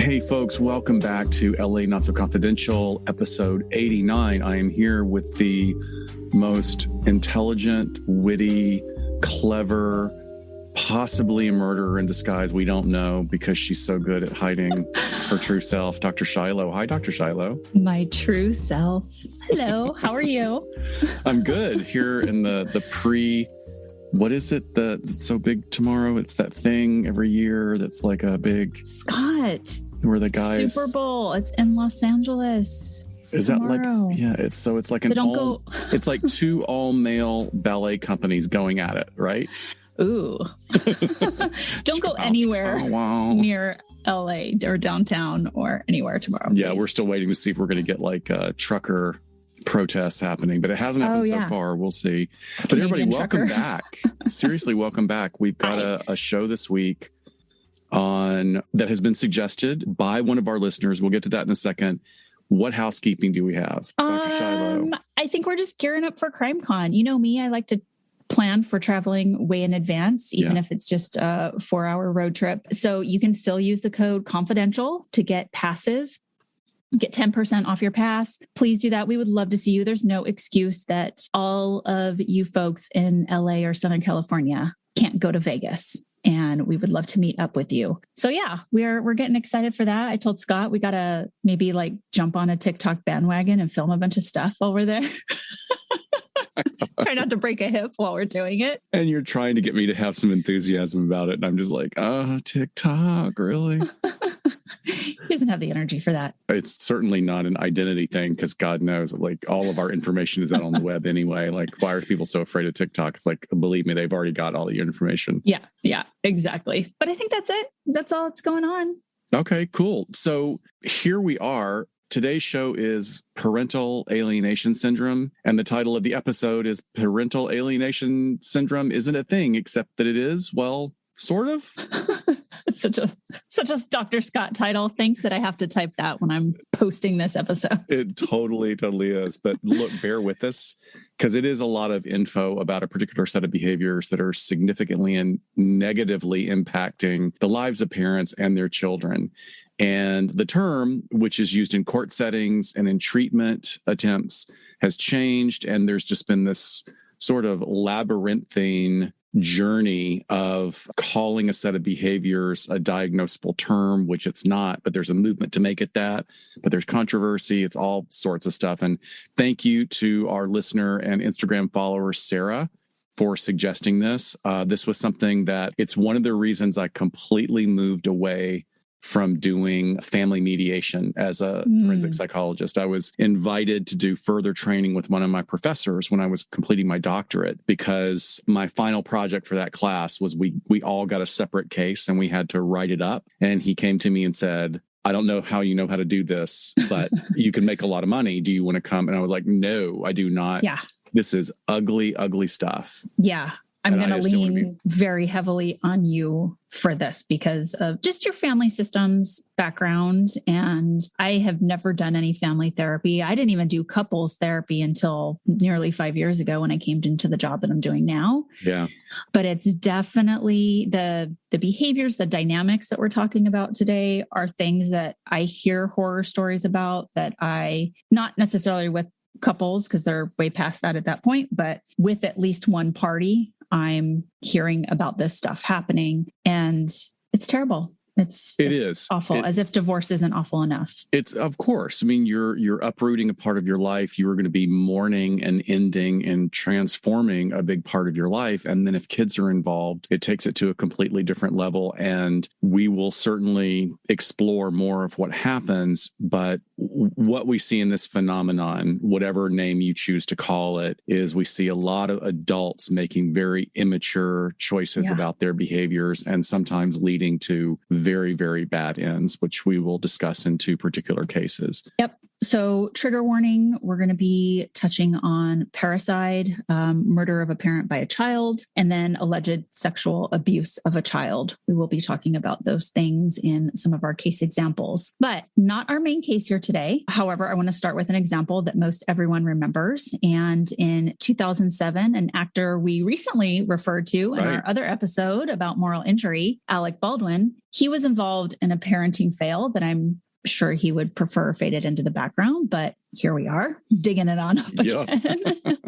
Hey folks, welcome back to LA Not So Confidential, episode 89. I am here with the most intelligent, witty, clever, possibly a murderer in disguise. We don't know because she's so good at hiding her true self, Dr. Shiloh. Hi, Dr. Shiloh. My true self. Hello, how are you? I'm good here in the pre... What is it that's so big tomorrow? It's that thing every year that's like a big... Scott. Where the guys... Super Bowl. It's in Los Angeles. Is tomorrow. That like... Yeah, it's like an all... It's like two all-male ballet companies going at it, right? Ooh. Don't go anywhere near LA or downtown or anywhere tomorrow. Yeah, we're still waiting to see if we're going to get like trucker protests happening, but it hasn't happened so far. We'll see. But everybody, welcome back. Seriously, welcome back. We've got a show this week on that has been suggested by one of our listeners. We'll get to that in a second. What housekeeping do we have, Dr. Shiloh? I think we're just gearing up for CrimeCon. You know me, I like to plan for traveling way in advance, even if it's just a 4-hour road trip. So you can still use the code confidential to get passes. Get 10% off your pass. Please do that. We would love to see you. There's no excuse that all of you folks in LA or Southern California can't go to Vegas. And we would love to meet up with you. So yeah, we're getting excited for that. I told Scott we got to maybe like jump on a TikTok bandwagon and film a bunch of stuff while we're there. Try not to break a hip while we're doing it. And you're trying to get me to have some enthusiasm about it. And I'm just like, TikTok, really? He doesn't have the energy for that. It's certainly not an identity thing because God knows, like all of our information is out on the web anyway. Like, why are people so afraid of TikTok? It's like, believe me, they've already got all of your information. Yeah, exactly. But I think that's it. That's all that's going on. Okay, cool. So here we are. Today's show is Parental Alienation Syndrome, and the title of the episode is Parental Alienation Syndrome Isn't a Thing, except that it is, well, sort of. It's such a Dr. Scott title. Thanks that I have to type that when I'm posting this episode. It totally is. But look, bear with us because it is a lot of info about a particular set of behaviors that are significantly and negatively impacting the lives of parents and their children. And the term, which is used in court settings and in treatment attempts, has changed. And there's just been this sort of labyrinthine journey of calling a set of behaviors a diagnosable term, which it's not, but there's a movement to make it that. But there's controversy. It's all sorts of stuff. And thank you to our listener and Instagram follower, Sarah, for suggesting this. This was something that it's one of the reasons I completely moved away from doing family mediation as a forensic psychologist. I was invited to do further training with one of my professors when I was completing my doctorate because my final project for that class was we all got a separate case and we had to write it up. And he came to me and said, I don't know how you know how to do this, but you can make a lot of money. Do you want to come? And I was like, no, I do not. Yeah. This is ugly, ugly stuff. Yeah. I'm going to lean very heavily on you for this because of just your family systems background. And I have never done any family therapy. I didn't even do couples therapy until nearly 5 years ago when I came into the job that I'm doing now. Yeah. But it's definitely the behaviors, the dynamics that we're talking about today are things that I hear horror stories about that not necessarily with couples because they're way past that at that point, but with at least one party, I'm hearing about this stuff happening and it's terrible. It is awful, as if divorce isn't awful enough. It's, of course. I mean, you're uprooting a part of your life. You are going to be mourning and ending and transforming a big part of your life. And then if kids are involved, it takes it to a completely different level. And we will certainly explore more of what happens. But what we see in this phenomenon, whatever name you choose to call it, is we see a lot of adults making very immature choices about their behaviors and sometimes leading to very, very bad ends, which we will discuss in two particular cases. Yep. So trigger warning, we're going to be touching on parricide, murder of a parent by a child, and then alleged sexual abuse of a child. We will be talking about those things in some of our case examples, but not our main case here today. However, I want to start with an example that most everyone remembers. And in 2007, an actor we recently referred to in our other episode about moral injury, Alec Baldwin, he was involved in a parenting fail that I'm sure he would prefer faded into the background, but here we are digging it on up again.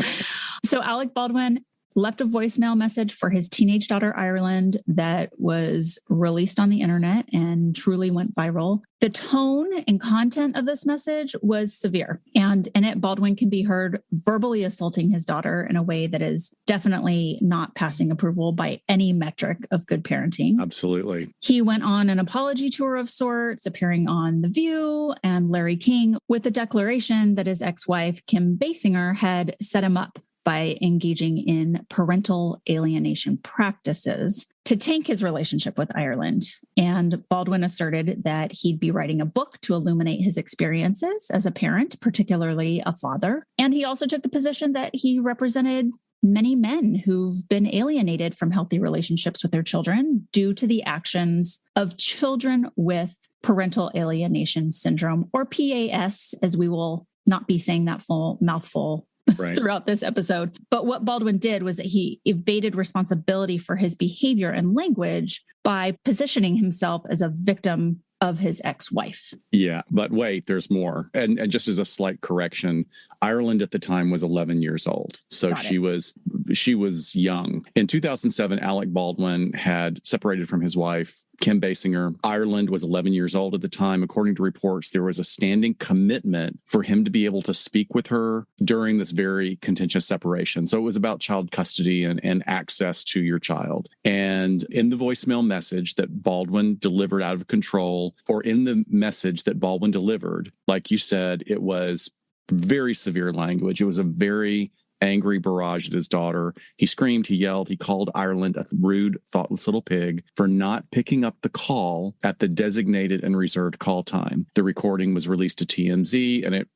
So Alec Baldwin left a voicemail message for his teenage daughter, Ireland, that was released on the internet and truly went viral. The tone and content of this message was severe. And in it, Baldwin can be heard verbally assaulting his daughter in a way that is definitely not passing approval by any metric of good parenting. Absolutely. He went on an apology tour of sorts, appearing on The View and Larry King with the declaration that his ex-wife, Kim Basinger, had set him up by engaging in parental alienation practices to tank his relationship with Ireland. And Baldwin asserted that he'd be writing a book to illuminate his experiences as a parent, particularly a father. And he also took the position that he represented many men who've been alienated from healthy relationships with their children due to the actions of children with parental alienation syndrome, or PAS, as we will not be saying that full mouthful throughout this episode. But what Baldwin did was that he evaded responsibility for his behavior and language by positioning himself as a victim of his ex-wife. Yeah, but wait, there's more. And just as a slight correction, Ireland at the time was 11 years old. So she was young. In 2007, Alec Baldwin had separated from his wife, Kim Basinger. Ireland was 11 years old at the time. According to reports, there was a standing commitment for him to be able to speak with her during this very contentious separation. So it was about child custody and access to your child. And in the voicemail message that Baldwin delivered out of control, or in the message that Baldwin delivered, like you said, it was very severe language. It was a very angry barrage at his daughter. He screamed, he yelled, he called Ireland a rude, thoughtless little pig for not picking up the call at the designated and reserved call time. The recording was released to TMZ and it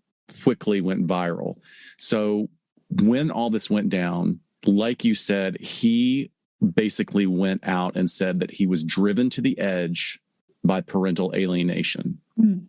quickly went viral. So when all this went down, like you said, he basically went out and said that he was driven to the edge by parental alienation.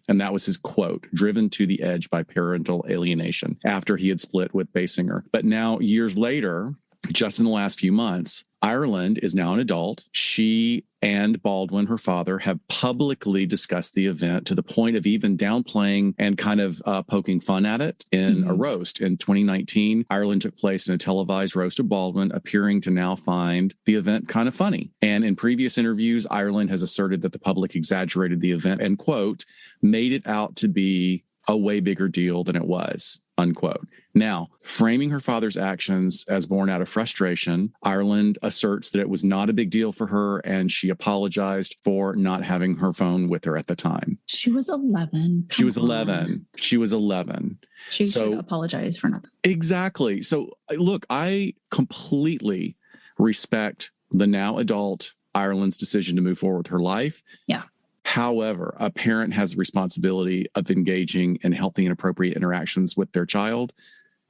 And that was his quote, driven to the edge by parental alienation, after he had split with Basinger. But now, years later, just in the last few months, Ireland is now an adult. She and Baldwin, her father, have publicly discussed the event to the point of even downplaying and kind of poking fun at it in a roast. In 2019, Ireland took place in a televised roast of Baldwin, appearing to now find the event kind of funny. And in previous interviews, Ireland has asserted that the public exaggerated the event and, quote, made it out to be a way bigger deal than it was, unquote. Now, framing her father's actions as born out of frustration, Ireland asserts that it was not a big deal for her and she apologized for not having her phone with her at the time. She was 11. She was 11. She was 11. She should apologize for nothing. Exactly. So, look, I completely respect the now adult Ireland's decision to move forward with her life. Yeah. However, a parent has the responsibility of engaging in healthy and appropriate interactions with their child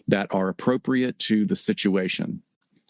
that are appropriate to the situation.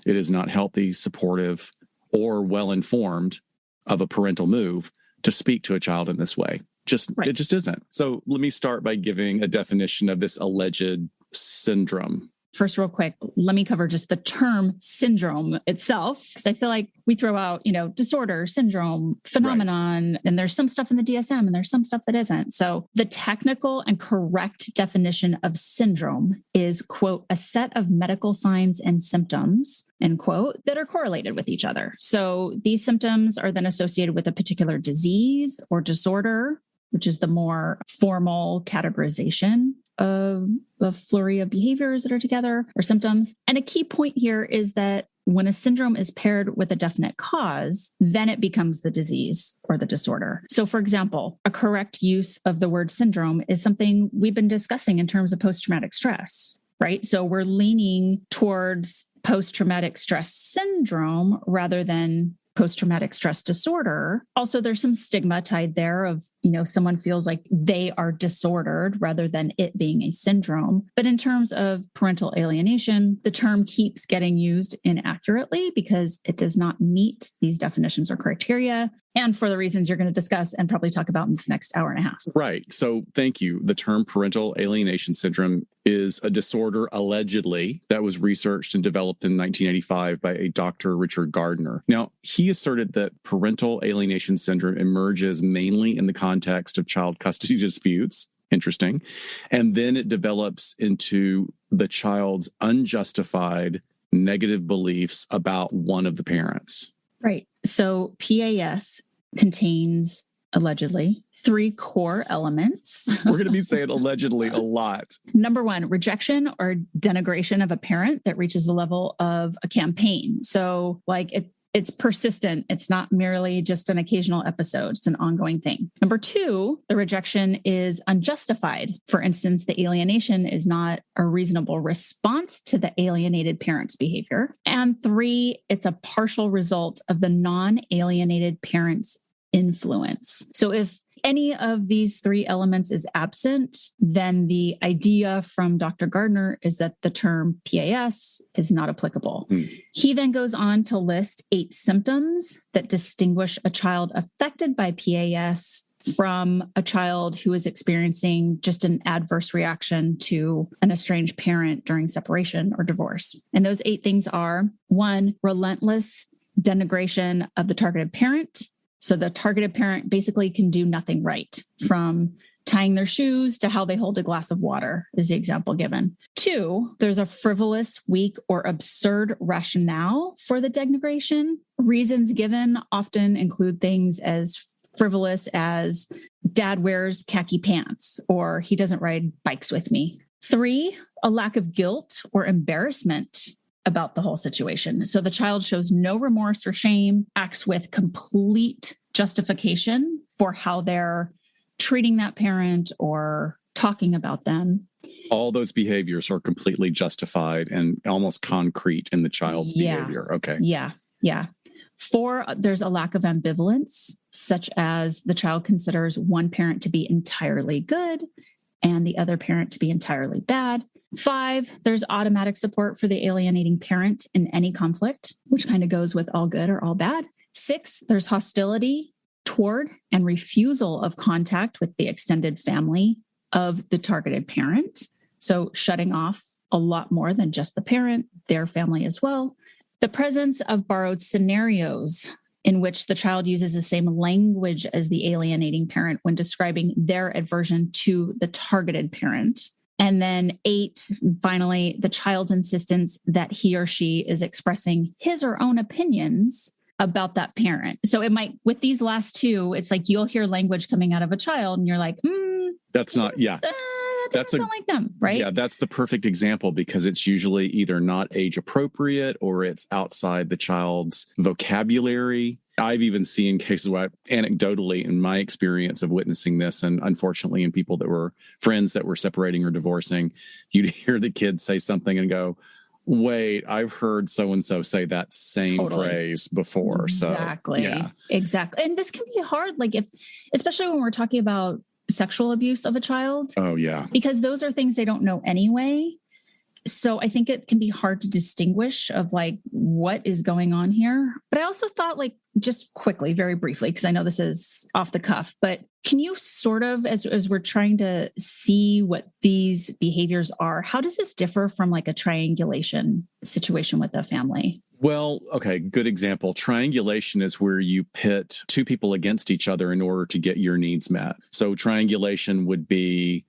It is not healthy, supportive, or well-informed of a parental move to speak to a child in this way. It just isn't. So let me start by giving a definition of this alleged syndrome. First, real quick, let me cover just the term syndrome itself, because I feel like we throw out, disorder, syndrome, phenomenon, and there's some stuff in the DSM and there's some stuff that isn't. So the technical and correct definition of syndrome is, quote, a set of medical signs and symptoms, end quote, that are correlated with each other. So these symptoms are then associated with a particular disease or disorder, which is the more formal categorization of a flurry of behaviors that are together or symptoms. And a key point here is that when a syndrome is paired with a definite cause, then it becomes the disease or the disorder. So for example, a correct use of the word syndrome is something we've been discussing in terms of post-traumatic stress, right? So we're leaning towards post-traumatic stress syndrome rather than post-traumatic stress disorder. Also, there's some stigma tied there of, someone feels like they are disordered rather than it being a syndrome. But in terms of parental alienation, the term keeps getting used inaccurately because it does not meet these definitions or criteria, and for the reasons you're going to discuss and probably talk about in this next hour and a half. Right. So thank you. The term parental alienation syndrome is a disorder, allegedly, that was researched and developed in 1985 by a Dr. Richard Gardner. Now, he asserted that parental alienation syndrome emerges mainly in the context of child custody disputes. Interesting. And then it develops into the child's unjustified negative beliefs about one of the parents. Right. So PAS contains, allegedly, 3 core elements. We're going to be saying allegedly a lot. Number 1, rejection or denigration of a parent that reaches the level of a campaign. So it's persistent. It's not merely just an occasional episode. It's an ongoing thing. Number 2, the rejection is unjustified. For instance, the alienation is not a reasonable response to the alienated parent's behavior. And 3, it's a partial result of the non-alienated parent's influence. So if any of these 3 elements is absent, then the idea from Dr. Gardner is that the term PAS is not applicable. He then goes on to list 8 symptoms that distinguish a child affected by PAS from a child who is experiencing just an adverse reaction to an estranged parent during separation or divorce. And those 8 things are: 1, relentless denigration of the targeted parent. So the targeted parent basically can do nothing right, from tying their shoes to how they hold a glass of water is the example given. 2, there's a frivolous, weak, or absurd rationale for the denigration. Reasons given often include things as frivolous as dad wears khaki pants or he doesn't ride bikes with me. 3, a lack of guilt or embarrassment about the whole situation. So the child shows no remorse or shame, acts with complete justification for how they're treating that parent or talking about them. All those behaviors are completely justified and almost concrete in the child's behavior. Okay. Yeah. 4, there's a lack of ambivalence, such as the child considers one parent to be entirely good and the other parent to be entirely bad. 5, there's automatic support for the alienating parent in any conflict, which kind of goes with all good or all bad. 6, there's hostility toward and refusal of contact with the extended family of the targeted parent. So shutting off a lot more than just the parent, their family as well. The presence of borrowed scenarios in which the child uses the same language as the alienating parent when describing their aversion to the targeted parent. And then 8, finally, the child's insistence that he or she is expressing his or own opinions about that parent. So it might, with these last 2, it's like you'll hear language coming out of a child and you're like, that's not, yeah. That doesn't sound like them, right? Yeah, that's the perfect example because it's usually either not age appropriate or it's outside the child's vocabulary. I've even seen cases where, anecdotally, in my experience of witnessing this, and unfortunately in people that were friends that were separating or divorcing, you'd hear the kids say something and go, wait, I've heard so-and-so say that same phrase before. Exactly. So, yeah. Exactly. And this can be hard, especially when we're talking about sexual abuse of a child. Oh, yeah. Because those are things they don't know anyway. So I think it can be hard to distinguish of what is going on here. But I also thought just quickly, very briefly, because I know this is off the cuff, but can you sort of, as we're trying to see what these behaviors are, how does this differ from a triangulation situation with a family? Well, okay, good example. Triangulation is where you pit 2 people against each other in order to get your needs met. So triangulation would be,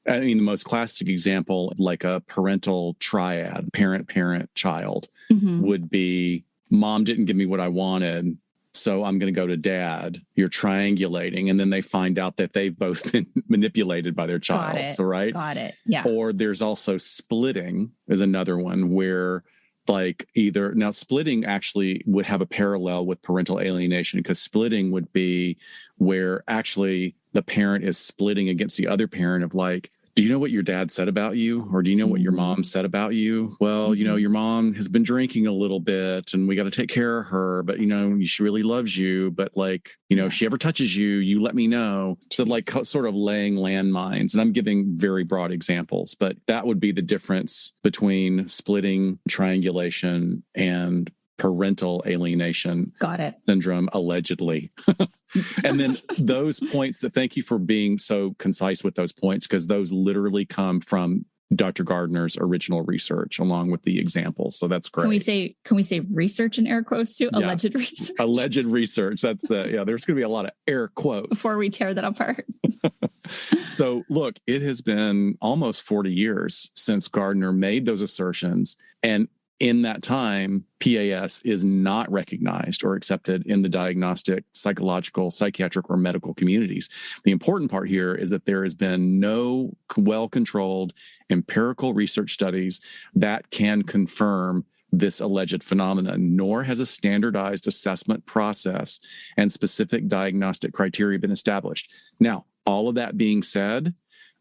the most classic example, like a parental triad, parent, child, would be mom didn't give me what I wanted, so I'm going to go to dad. You're triangulating. And then they find out that they've both been manipulated by their child. So, right? Got it. Yeah. Or there's also splitting is another one where now splitting actually would have a parallel with parental alienation because splitting would be where actually the parent is splitting against the other parent of do you know what your dad said about you? Or do you know what your mom said about you? Well, your mom has been drinking a little bit and we got to take care of her, but she really loves you. But if she ever touches you, you let me know. So sort of laying landmines. And I'm giving very broad examples, but that would be the difference between splitting triangulation and parental alienation syndrome, allegedly. And then those points thank you for being so concise with those points, because those literally come from Dr. Gardner's original research along with the examples. So that's great. Can we say research in air quotes too? Yeah. Alleged research. Alleged research. That's there's going to be a lot of air quotes before we tear that apart. So look, it has been almost 40 years since Gardner made those assertions. And in that time, PAS is not recognized or accepted in the diagnostic, psychological, psychiatric, or medical communities. The important part here is that there has been no well-controlled empirical research studies that can confirm this alleged phenomenon, nor has a standardized assessment process and specific diagnostic criteria been established. Now, all of that being said,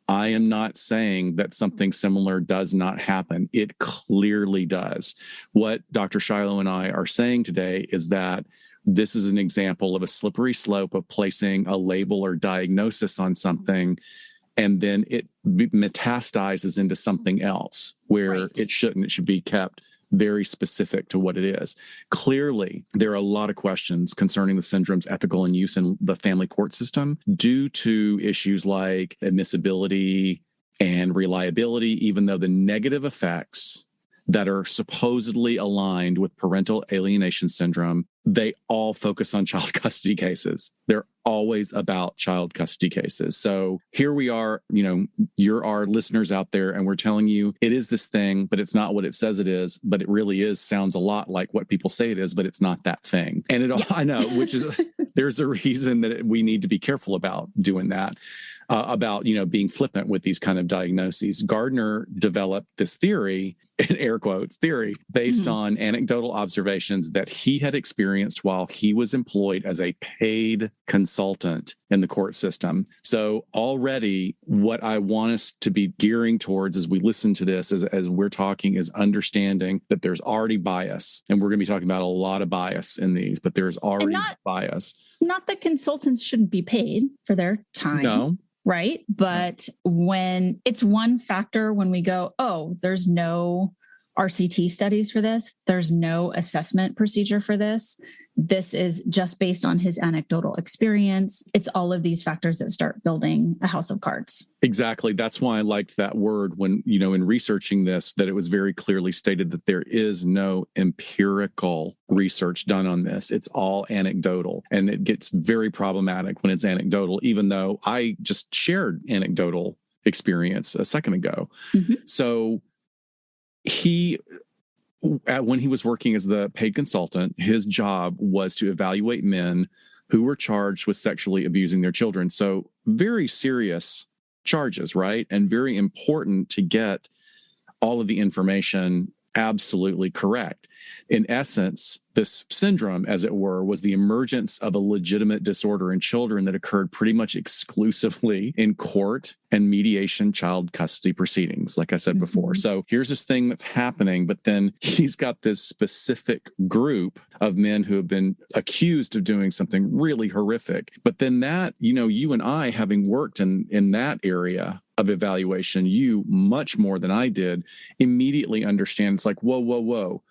I am not saying that something similar does not happen. It clearly does. What Dr. Shiloh and I are saying today is that this is an example of a slippery slope of placing a label or diagnosis on something, and then it metastasizes into something else where it shouldn't. It should be kept very specific to what it is. Clearly, there are a lot of questions concerning the syndrome's ethical and use in the family court system due to issues like admissibility and reliability, even though the negative effects that are supposedly aligned with parental alienation syndrome, they all focus on child custody cases. They're always about child custody cases. So here we are, you're our listeners out there, and we're telling you it is this thing, but it's not what it says it is, but it really is, sounds a lot like what people say it is, but it's not that thing. And I know, which is, there's a reason that we need to be careful about doing that. About being flippant with these kind of diagnoses. Gardner developed this theory, in air quotes, theory, based on anecdotal observations that he had experienced while he was employed as a paid consultant in the court system. So already what I want us to be gearing towards as we listen to this, as we're talking, is understanding that there's already bias. And we're going to be talking about a lot of bias in these, but there's already bias. Not that consultants shouldn't be paid for their time. No. Right. But when it's one factor, when we go, there's no RCT studies for this, there's no assessment procedure for this, this is just based on his anecdotal experience. It's all of these factors that start building a house of cards. Exactly. That's why I liked that word when, in researching this, that it was very clearly stated that there is no empirical research done on this. It's all anecdotal, and it gets very problematic when it's anecdotal, even though I just shared anecdotal experience a second ago. So when he was working as the paid consultant, his job was to evaluate men who were charged with sexually abusing their children. So very serious charges, right? And very important to get all of the information absolutely correct. In essence, this syndrome, as it were, was the emergence of a legitimate disorder in children that occurred pretty much exclusively in court and mediation child custody proceedings, like I said before. So here's this thing that's happening, but then he's got this specific group of men who have been accused of doing something really horrific. But then that, you and I, having worked in that area of evaluation, you much more than I did, immediately understand it's like, whoa.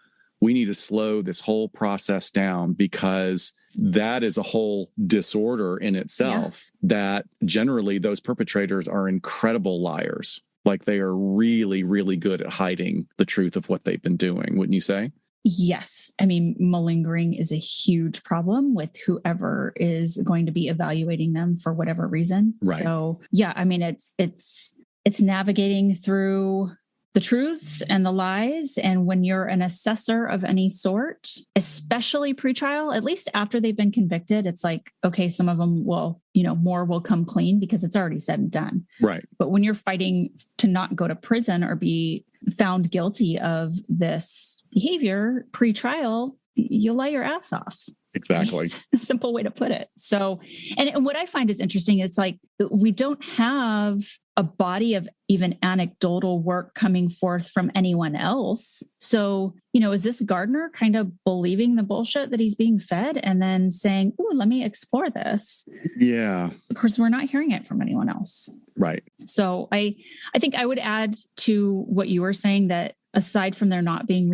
We need to slow this whole process down, because that is a whole disorder in itself that generally those perpetrators are incredible liars. Like they are really, really good at hiding the truth of what they've been doing, wouldn't you say? Yes. I mean, malingering is a huge problem with whoever is going to be evaluating them for whatever reason. Right. So I mean, it's navigating through the truths and the lies. And when you're an assessor of any sort, especially pretrial, at least after they've been convicted, it's like, okay, some of them will, more will come clean because it's already said and done. Right. But when you're fighting to not go to prison or be found guilty of this behavior pretrial, you lie your ass off. Exactly. It's a simple way to put it. So, and what I find is interesting, it's like we don't have a body of even anecdotal work coming forth from anyone else. So, is this Gardner kind of believing the bullshit that he's being fed and then saying, "Oh, let me explore this"? Yeah. Of course, we're not hearing it from anyone else. Right. So I think I would add to what you were saying that aside from there not being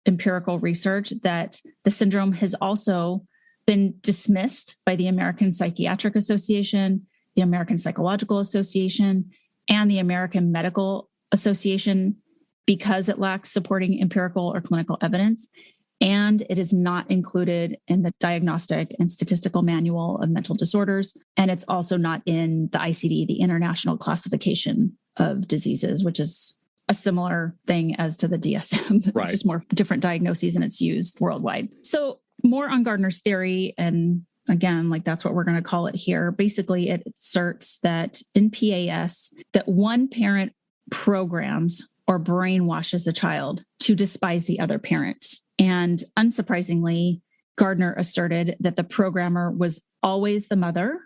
empirical research, that the syndrome has also been dismissed by the American Psychiatric Association, the American Psychological Association, and the American Medical Association because it lacks supporting empirical or clinical evidence. And it is not included in the Diagnostic and Statistical Manual of Mental Disorders. And it's also not in the ICD, the International Classification of Diseases, which is a similar thing as to the DSM. Right. It's just more different diagnoses and it's used worldwide. So more on Gardner's theory. And again, like that's what we're going to call it here. Basically, it asserts that in PAS, that one parent programs or brainwashes the child to despise the other parent. And unsurprisingly, Gardner asserted that the programmer was always the mother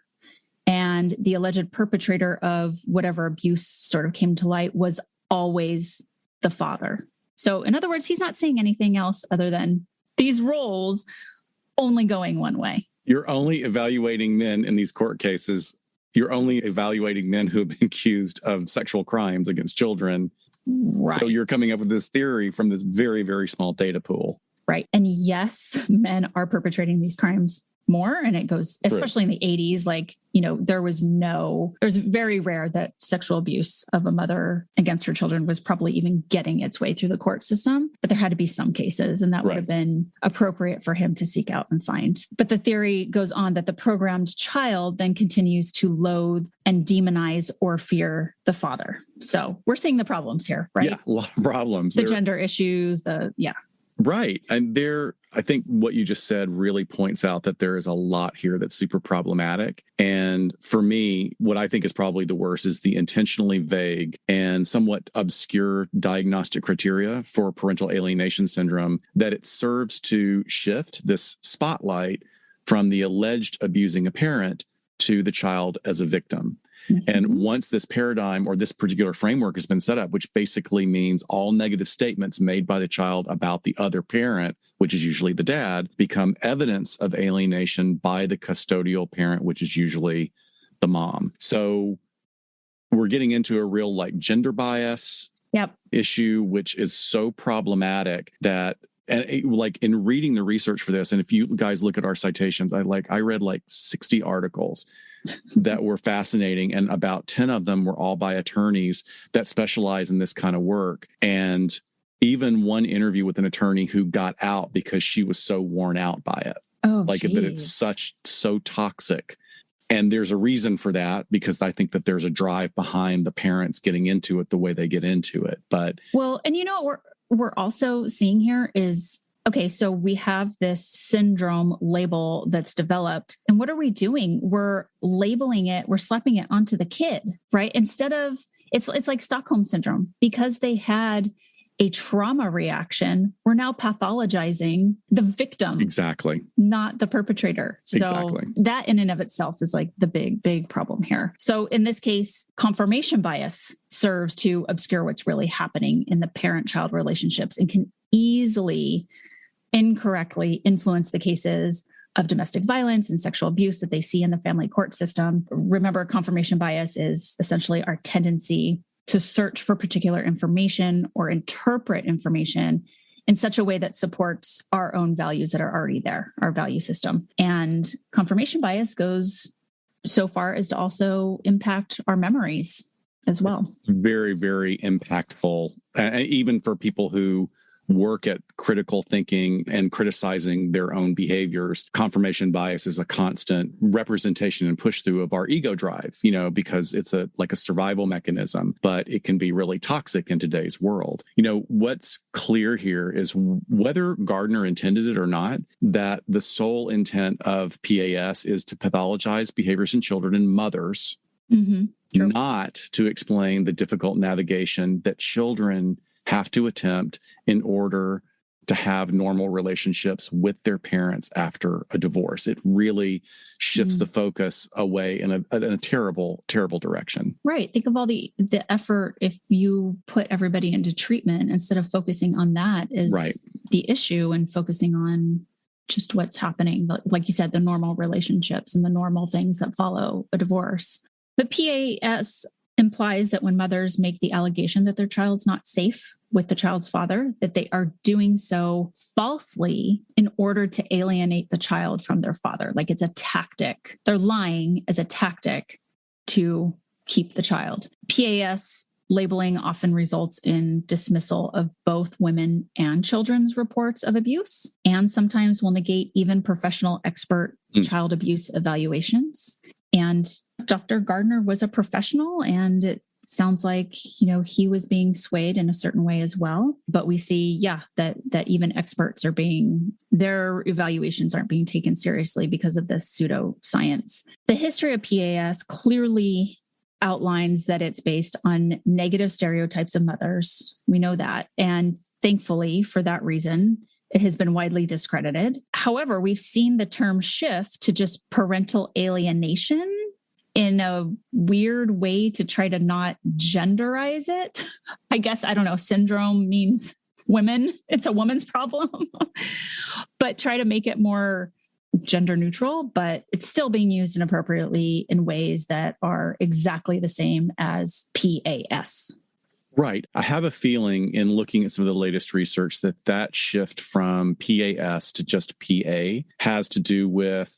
and the alleged perpetrator of whatever abuse sort of came to light was always the father. So in other words, he's not saying anything else other than these roles only going one way. You're only evaluating men in these court cases. You're only evaluating men who have been accused of sexual crimes against children. Right. So you're coming up with this theory from this very, very small data pool. Right. And yes, men are perpetrating these crimes more. And it goes, especially in the 80s, like, there was very rare that sexual abuse of a mother against her children was probably even getting its way through the court system. But there had to be some cases, and that would have been appropriate for him to seek out and find. But the theory goes on that the programmed child then continues to loathe and demonize or fear the father. So we're seeing the problems here, right? Yeah, a lot of problems. The gender issues, Right. And I think what you just said really points out that there is a lot here that's super problematic. And for me, what I think is probably the worst is the intentionally vague and somewhat obscure diagnostic criteria for parental alienation syndrome, that it serves to shift this spotlight from the alleged abusing a parent to the child as a victim. And once this paradigm or this particular framework has been set up, which basically means all negative statements made by the child about the other parent, which is usually the dad, become evidence of alienation by the custodial parent, which is usually the mom. So we're getting into a real gender bias issue, which is so problematic that, and in reading the research for this, and if you guys look at our citations, I read 60 articles that were fascinating, and about 10 of them were all by attorneys that specialize in this kind of work. And even one interview with an attorney who got out because she was so worn out by it. That it's so toxic. And there's a reason for that, because I think that there's a drive behind the parents getting into it the way they get into it. But and what we're also seeing here is, okay, so we have this syndrome label that's developed. And what are we doing? We're labeling it, we're slapping it onto the kid, right? Instead of, it's like Stockholm syndrome. Because they had a trauma reaction, we're now pathologizing the victim. Exactly. Not the perpetrator. So that in and of itself is the big, big problem here. So in this case, confirmation bias serves to obscure what's really happening in the parent-child relationships and can easily incorrectly influence the cases of domestic violence and sexual abuse that they see in the family court system. Remember, confirmation bias is essentially our tendency to search for particular information or interpret information in such a way that supports our own values that are already there, our value system. And confirmation bias goes so far as to also impact our memories as well. Very, very impactful. And even for people who work at critical thinking and criticizing their own behaviors, confirmation bias is a constant representation and push through of our ego drive, because it's a survival mechanism, but it can be really toxic in today's world. What's clear here is, whether Gardner intended it or not, that the sole intent of PAS is to pathologize behaviors in children and mothers, not to explain the difficult navigation that children have to attempt in order to have normal relationships with their parents after a divorce. It really shifts the focus away in a terrible, terrible direction. Right. Think of all the effort if you put everybody into treatment instead of focusing on that is the issue and focusing on just what's happening. Like you said, the normal relationships and the normal things that follow a divorce. The PAS implies that when mothers make the allegation that their child's not safe with the child's father, that they are doing so falsely in order to alienate the child from their father. Like it's a tactic. They're lying as a tactic to keep the child. PAS labeling often results in dismissal of both women and children's reports of abuse, and sometimes will negate even professional expert child abuse evaluations. And Dr. Gardner was a professional, and it sounds like, he was being swayed in a certain way as well. But we see, that even experts their evaluations aren't being taken seriously because of this pseudoscience. The history of PAS clearly outlines that it's based on negative stereotypes of mothers. We know that. And thankfully, for that reason, it has been widely discredited. However, we've seen the term shift to just parental alienation in a weird way to try to not genderize it. I guess, I don't know, syndrome means women. It's a woman's problem, but try to make it more gender neutral, but it's still being used inappropriately in ways that are exactly the same as PAS. Right. I have a feeling in looking at some of the latest research that shift from PAS to just PA has to do with,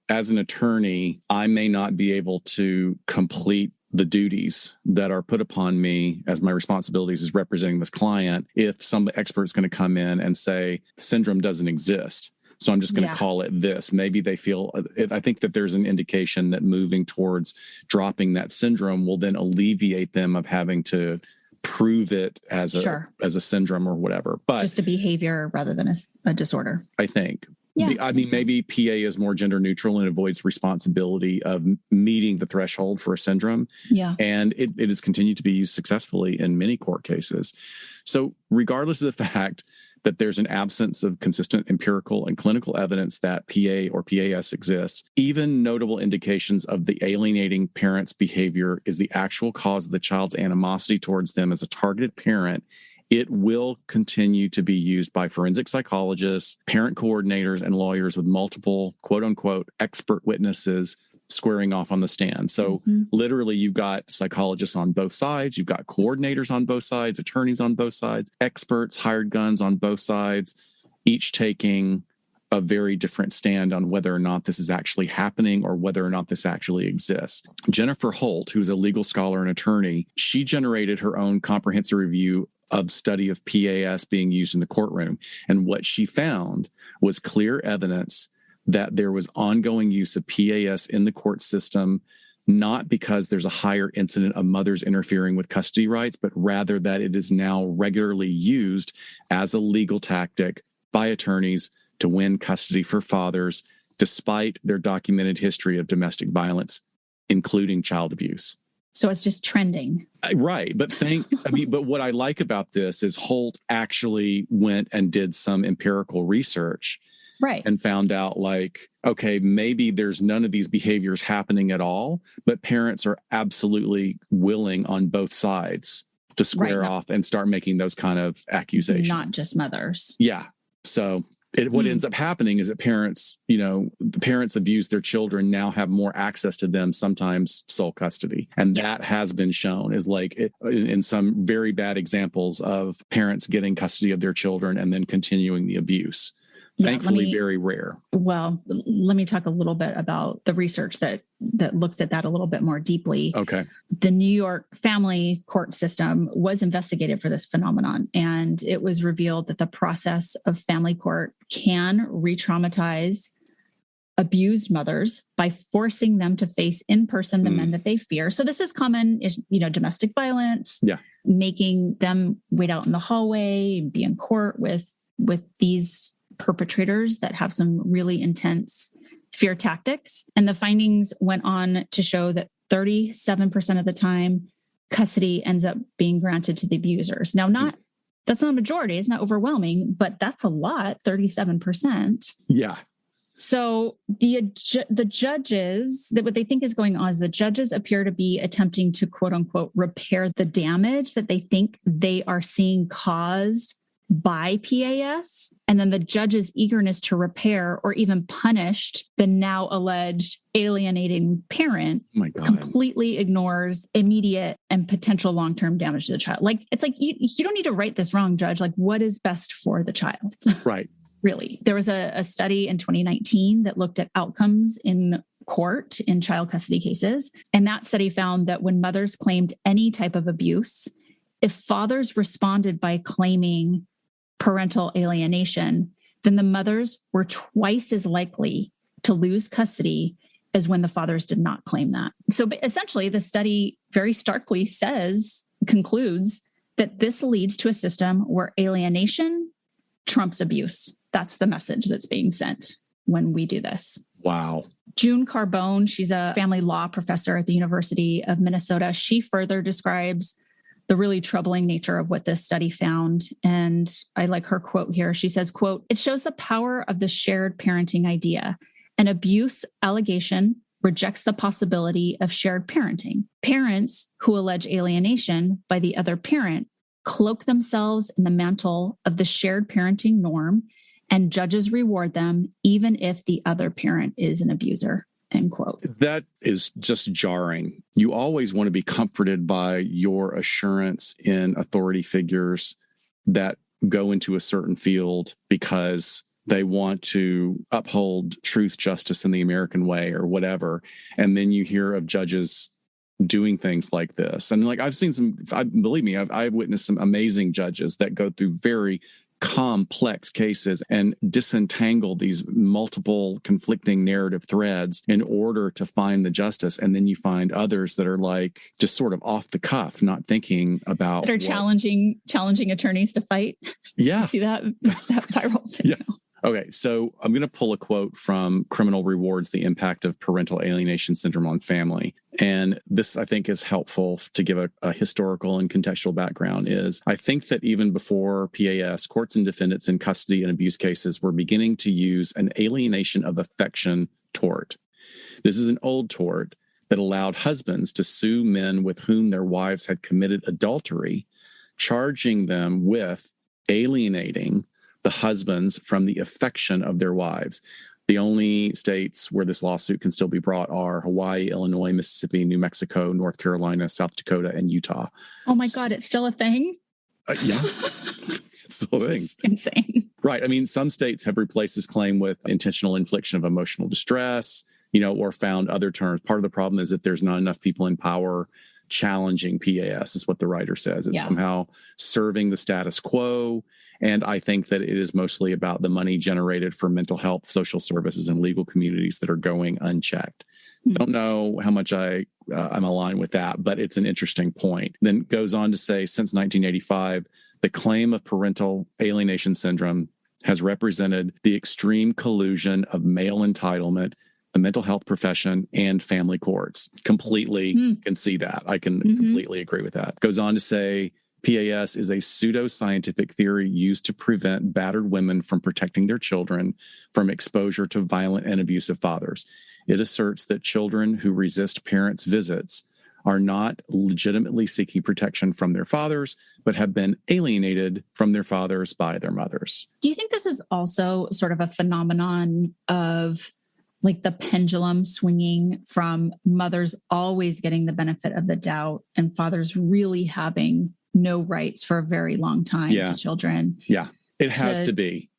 as an attorney, I may not be able to complete the duties that are put upon me as my responsibilities as representing this client if some expert's going to come in and say syndrome doesn't exist. So I'm just going to call it this. Maybe they feel, I think that there's an indication that moving towards dropping that syndrome will then alleviate them of having to prove it as a syndrome or whatever. But just a behavior rather than a disorder, I think. Yeah, I mean, maybe PA is more gender neutral and avoids responsibility of meeting the threshold for a syndrome. Yeah. And it has continued to be used successfully in many court cases. So regardless of the fact that there's an absence of consistent empirical and clinical evidence that PA or PAS exists, even notable indications of the alienating parent's behavior is the actual cause of the child's animosity towards them as a targeted parent, it will continue to be used by forensic psychologists, parent coordinators, and lawyers with multiple quote unquote expert witnesses squaring off on the stand. So literally you've got psychologists on both sides, you've got coordinators on both sides, attorneys on both sides, experts, hired guns on both sides, each taking a very different stand on whether or not this is actually happening or whether or not this actually exists. Jennifer Holt, who's a legal scholar and attorney, she generated her own comprehensive review of study of PAS being used in the courtroom. And what she found was clear evidence that there was ongoing use of PAS in the court system, not because there's a higher incident of mothers interfering with custody rights, but rather that it is now regularly used as a legal tactic by attorneys to win custody for fathers, despite their documented history of domestic violence, including child abuse. So it's just trending. Right. But but what I like about this is Holt actually went and did some empirical research. Right. And found out okay, maybe there's none of these behaviors happening at all, but parents are absolutely willing on both sides to square off and start making those kind of accusations. Not just mothers. Yeah. So what ends up happening is that parents, the parents abuse their children now have more access to them, sometimes sole custody. And that has been shown is in some very bad examples of parents getting custody of their children and then continuing the abuse. Thankfully, very rare. Well, let me talk a little bit about the research that looks at that a little bit more deeply. Okay. The New York family court system was investigated for this phenomenon, and it was revealed that the process of family court can re-traumatize abused mothers by forcing them to face in person the men that they fear. So this is common, domestic violence, making them wait out in the hallway, be in court with these perpetrators that have some really intense fear tactics. And the findings went on to show that 37% of the time, custody ends up being granted to the abusers. Now, not That's not a majority. It's not overwhelming, but that's a lot, 37%. Yeah. So the judges, that what they think is going on is the judges appear to be attempting to, quote unquote, repair the damage that they think they are seeing caused by PAS. And then the judge's eagerness to repair or even punished the now alleged alienating parent completely ignores immediate and potential long-term damage to the child. Like, it's like, you don't need to right this wrong, judge. Like, what is best for the child? Right. Really. There was a study in 2019 that looked at outcomes in court in child custody cases. And that study found that when mothers claimed any type of abuse, if fathers responded by claiming parental alienation, then the mothers were twice as likely to lose custody as when the fathers did not claim that. So essentially, the study very starkly concludes that this leads to a system where alienation trumps abuse. That's the message that's being sent when we do this. Wow. June Carbone, she's a family law professor at the University of Minnesota. She further describes the really troubling nature of what this study found. And I like her quote here. She says, quote, "It shows the power of the shared parenting idea. An abuse allegation rejects the possibility of shared parenting. Parents who allege alienation by the other parent cloak themselves in the mantle of the shared parenting norm, and judges reward them even if the other parent is an abuser." End quote. That is just jarring. You always want to be comforted by your assurance in authority figures that go into a certain field because they want to uphold truth, justice, and the American way or whatever. And then you hear of judges doing things like this. And like, I've seen believe me, I've witnessed some amazing judges that go through very complex cases and disentangle these multiple conflicting narrative threads in order to find the justice. And then you find others that are like just sort of off the cuff, not thinking about that are challenging attorneys to fight. Yeah. Did you see that viral video? Yeah. Okay, so I'm going to pull a quote from Criminal Rewards, The Impact of Parental Alienation Syndrome on Family. And this, I think, is helpful to give a historical and contextual background. Is I think that even before PAS, courts and defendants in custody and abuse cases were beginning to use an alienation of affection tort. This is an old tort that allowed husbands to sue men with whom their wives had committed adultery, charging them with alienating the husbands from the affection of their wives. The only states where this lawsuit can still be brought are Hawaii, Illinois, Mississippi, New Mexico, North Carolina, South Dakota, and Utah. Oh my God, it's still a thing? Yeah, it's still a thing. It's insane. Right. I mean, some states have replaced this claim with intentional infliction of emotional distress, or found other terms. Part of the problem is that there's not enough people in power challenging PAS, is what the writer says. It's somehow serving the status quo. And I think that it is mostly about the money generated for mental health, social services, and legal communities that are going unchecked. Mm-hmm. Don't know how much I'm aligned with that, but it's an interesting point. Then goes on to say, since 1985, the claim of parental alienation syndrome has represented the extreme collusion of male entitlement, the mental health profession, and family courts. Completely can see that. I can completely agree with that. Goes on to say, PAS is a pseudoscientific theory used to prevent battered women from protecting their children from exposure to violent and abusive fathers. It asserts that children who resist parents' visits are not legitimately seeking protection from their fathers, but have been alienated from their fathers by their mothers. Do you think this is also sort of a phenomenon of like the pendulum swinging from mothers always getting the benefit of the doubt and fathers really having no rights for a very long time to children? Yeah, it has to be.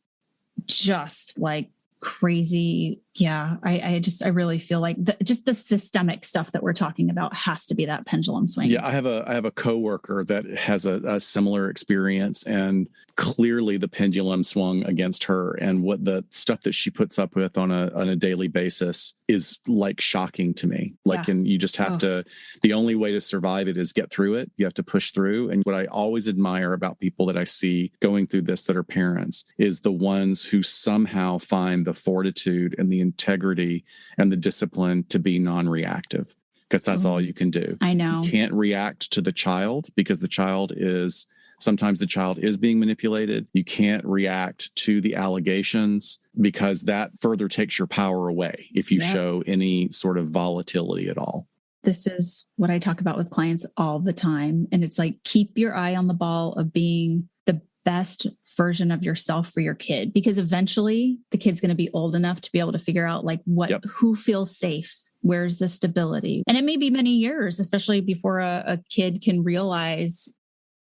Just like crazy. Yeah, I really feel like just the systemic stuff that we're talking about has to be that pendulum swing. Yeah, I have a coworker that has a similar experience, and clearly the pendulum swung against her, and what the stuff that she puts up with on a daily basis is like shocking to me. Like, and you just have to, the only way to survive it is get through it. You have to push through. And what I always admire about people that I see going through this that are parents is the ones who somehow find the fortitude and the integrity and the discipline to be non-reactive, because that's all you can do. I know. You can't react to the child because the child is Sometimes the child is being manipulated. You can't react to the allegations because that further takes your power away if you show any sort of volatility at all. This is what I talk about with clients all the time. And it's like, keep your eye on the ball of being the best version of yourself for your kid, because eventually the kid's going to be old enough to be able to figure out like who feels safe, where's the stability. And it may be many years, especially before a kid can realize,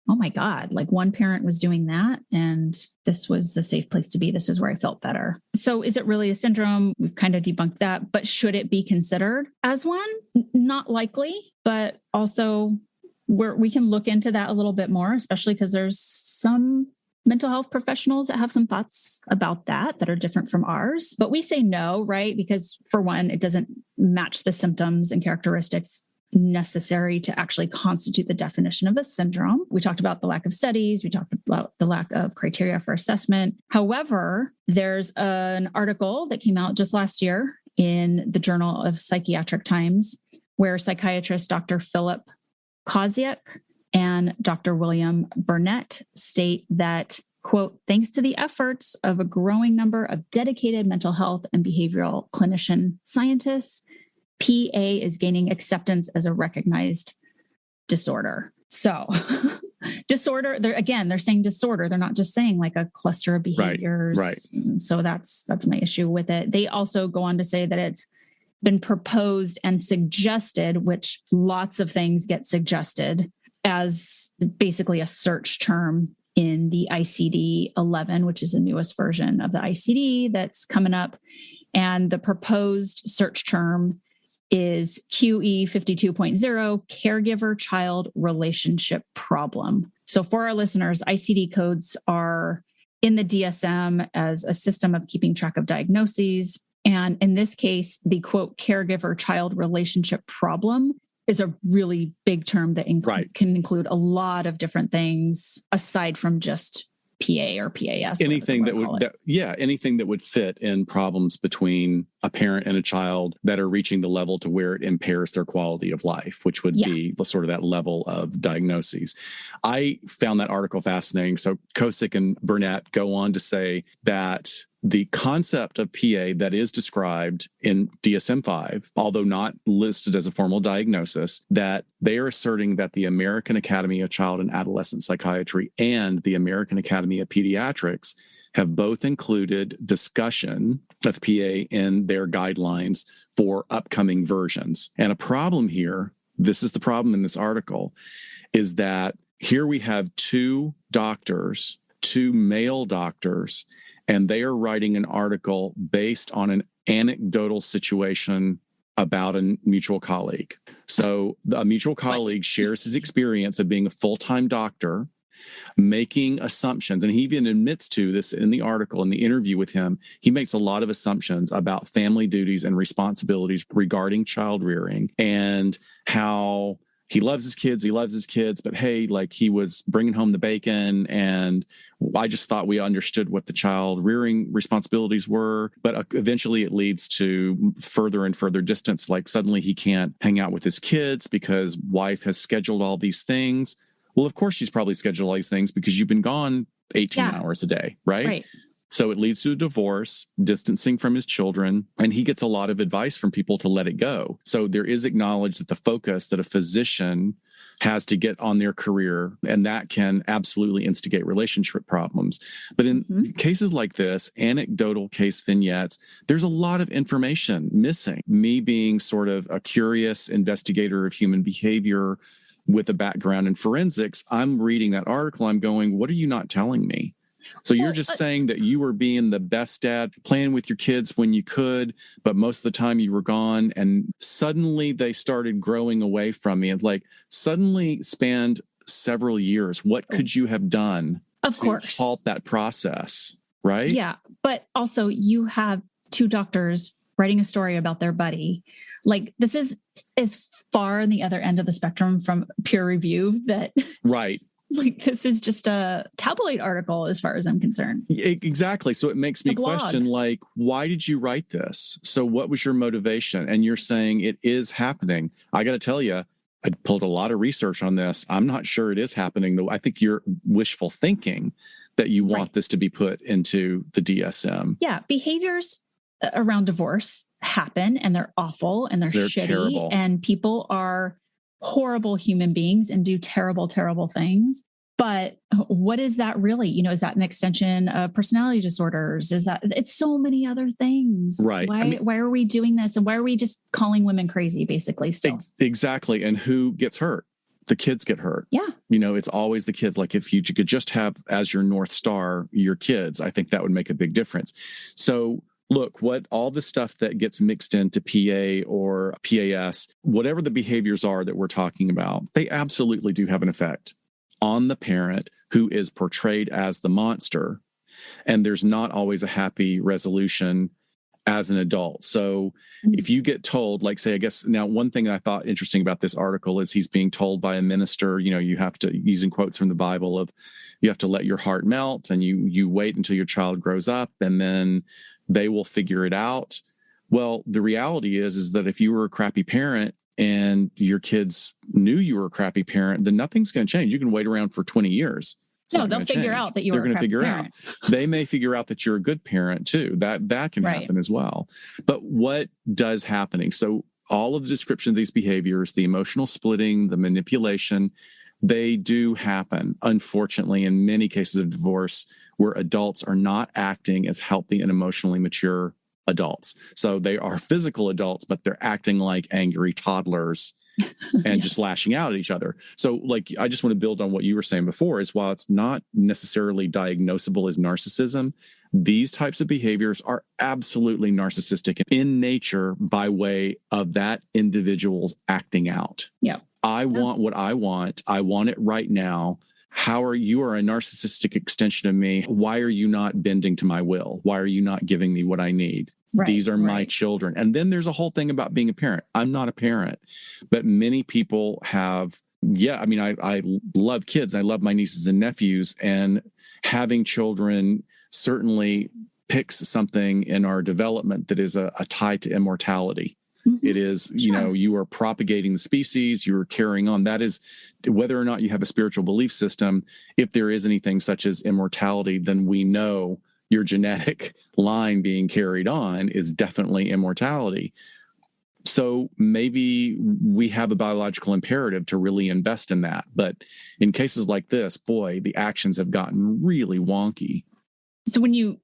oh my God, like one parent was doing that and this was the safe place to be. This is where I felt better. So is it really a syndrome? We've kind of debunked that, but should it be considered as one? Not likely, but also we can look into that a little bit more, especially because there's some mental health professionals that have some thoughts about that are different from ours. But we say no, right? Because for one, it doesn't match the symptoms and characteristics necessary to actually constitute the definition of a syndrome. We talked about the lack of studies. We talked about the lack of criteria for assessment. However, there's an article that came out just last year in the Journal of Psychiatric Times where psychiatrist Dr. Philip Koziak and Dr. William Burnett state that, quote, thanks to the efforts of a growing number of dedicated mental health and behavioral clinician scientists, PA is gaining acceptance as a recognized disorder. So disorder, they're saying disorder. They're not just saying like a cluster of behaviors. Right. So that's my issue with it. They also go on to say that it's been proposed and suggested, which lots of things get suggested, as basically a search term in the ICD-11, which is the newest version of the ICD that's coming up. And the proposed search term is QE 52.0, caregiver-child relationship problem. So for our listeners, ICD codes are in the DSM as a system of keeping track of diagnoses. And in this case, the quote, caregiver-child relationship problem is a really big term that can include a lot of different things aside from just PA or PAS. Anything anything that would fit in problems between a parent and a child that are reaching the level to where it impairs their quality of life, which would be sort of that level of diagnoses. I found that article fascinating. So Kosick and Burnett go on to say that the concept of PA that is described in DSM-5, although not listed as a formal diagnosis, that they are asserting that the American Academy of Child and Adolescent Psychiatry and the American Academy of Pediatrics have both included discussion of PA in their guidelines for upcoming versions. And a problem here, this is the problem in this article, is that here we have two male doctors, and they are writing an article based on an anecdotal situation about a mutual colleague. So a mutual colleague shares his experience of being a full-time doctor, making assumptions. And he even admits to this in the article, in the interview with him. He makes a lot of assumptions about family duties and responsibilities regarding child rearing and how he loves his kids, but hey, like he was bringing home the bacon and I just thought we understood what the child rearing responsibilities were. But eventually it leads to further and further distance. Like suddenly he can't hang out with his kids because wife has scheduled all these things. Well, of course, she's probably scheduled all these things because you've been gone 18 hours a day, right? So it leads to a divorce, distancing from his children, and he gets a lot of advice from people to let it go. So there is acknowledged that the focus that a physician has to get on their career, and that can absolutely instigate relationship problems. But in cases like this, anecdotal case vignettes, there's a lot of information missing. Me being sort of a curious investigator of human behavior with a background in forensics, I'm reading that article, I'm going, what are you not telling me? So you're just saying that you were being the best dad, playing with your kids when you could, but most of the time you were gone, and suddenly they started growing away from me, and like suddenly spanned several years. What could you have done to halt that process, right? Yeah, but also you have two doctors writing a story about their buddy. Like this is as far on the other end of the spectrum from peer review that like this is just a tabloid article as far as I'm concerned. Exactly. So it makes me question, like, why did you write this? So what was your motivation? And you're saying it is happening. I got to tell you, I pulled a lot of research on this. I'm not sure it is happening, though. I think you're wishful thinking that you want this to be put into the DSM. Yeah. Behaviors around divorce happen, and they're awful, and they're shitty. Terrible. And people are horrible human beings and do terrible, terrible things. But what is that really? Is that an extension of personality disorders? It's so many other things. Right. Why are we doing this? And why are we just calling women crazy, basically, still? Exactly. And who gets hurt? The kids get hurt. Yeah. It's always the kids. Like if you could just have as your North Star, your kids, I think that would make a big difference. So look, what all the stuff that gets mixed into PA or PAS, whatever the behaviors are that we're talking about, they absolutely do have an effect on the parent who is portrayed as the monster. And there's not always a happy resolution as an adult. So if you get told, like, say, I guess now one thing I thought interesting about this article is he's being told by a minister, you have to, using quotes from the Bible, of you have to let your heart melt and you wait until your child grows up and then they will figure it out. Well, the reality is that if you were a crappy parent and your kids knew you were a crappy parent, then nothing's going to change. You can wait around for 20 years. No, they'll figure out that you're a crappy parent. They may figure out that you're a good parent too. That can happen as well. But what does happening? So all of the description of these behaviors, the emotional splitting, the manipulation, they do happen, unfortunately, in many cases of divorce where adults are not acting as healthy and emotionally mature adults. So they are physical adults, but they're acting like angry toddlers and just lashing out at each other. So like, I just want to build on what you were saying before is while it's not necessarily diagnosable as narcissism, these types of behaviors are absolutely narcissistic in nature by way of that individual's acting out. Yeah. I want what I want. I want it right now. How are you a narcissistic extension of me? Why are you not bending to my will? Why are you not giving me what I need? These are my children. And then there's a whole thing about being a parent. I'm not a parent, but many people have, I love kids. I love my nieces and nephews, and having children certainly picks something in our development that is a tie to immortality. It is, you are propagating the species, you're carrying on. That is, whether or not you have a spiritual belief system, if there is anything such as immortality, then we know your genetic line being carried on is definitely immortality. So maybe we have a biological imperative to really invest in that. But in cases like this, boy, the actions have gotten really wonky. So when you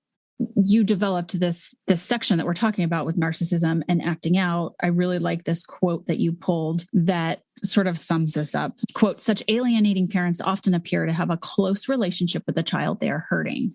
developed this section that we're talking about with narcissism and acting out, I really like this quote that you pulled that sort of sums this up. Quote, "Such alienating parents often appear to have a close relationship with the child they are hurting."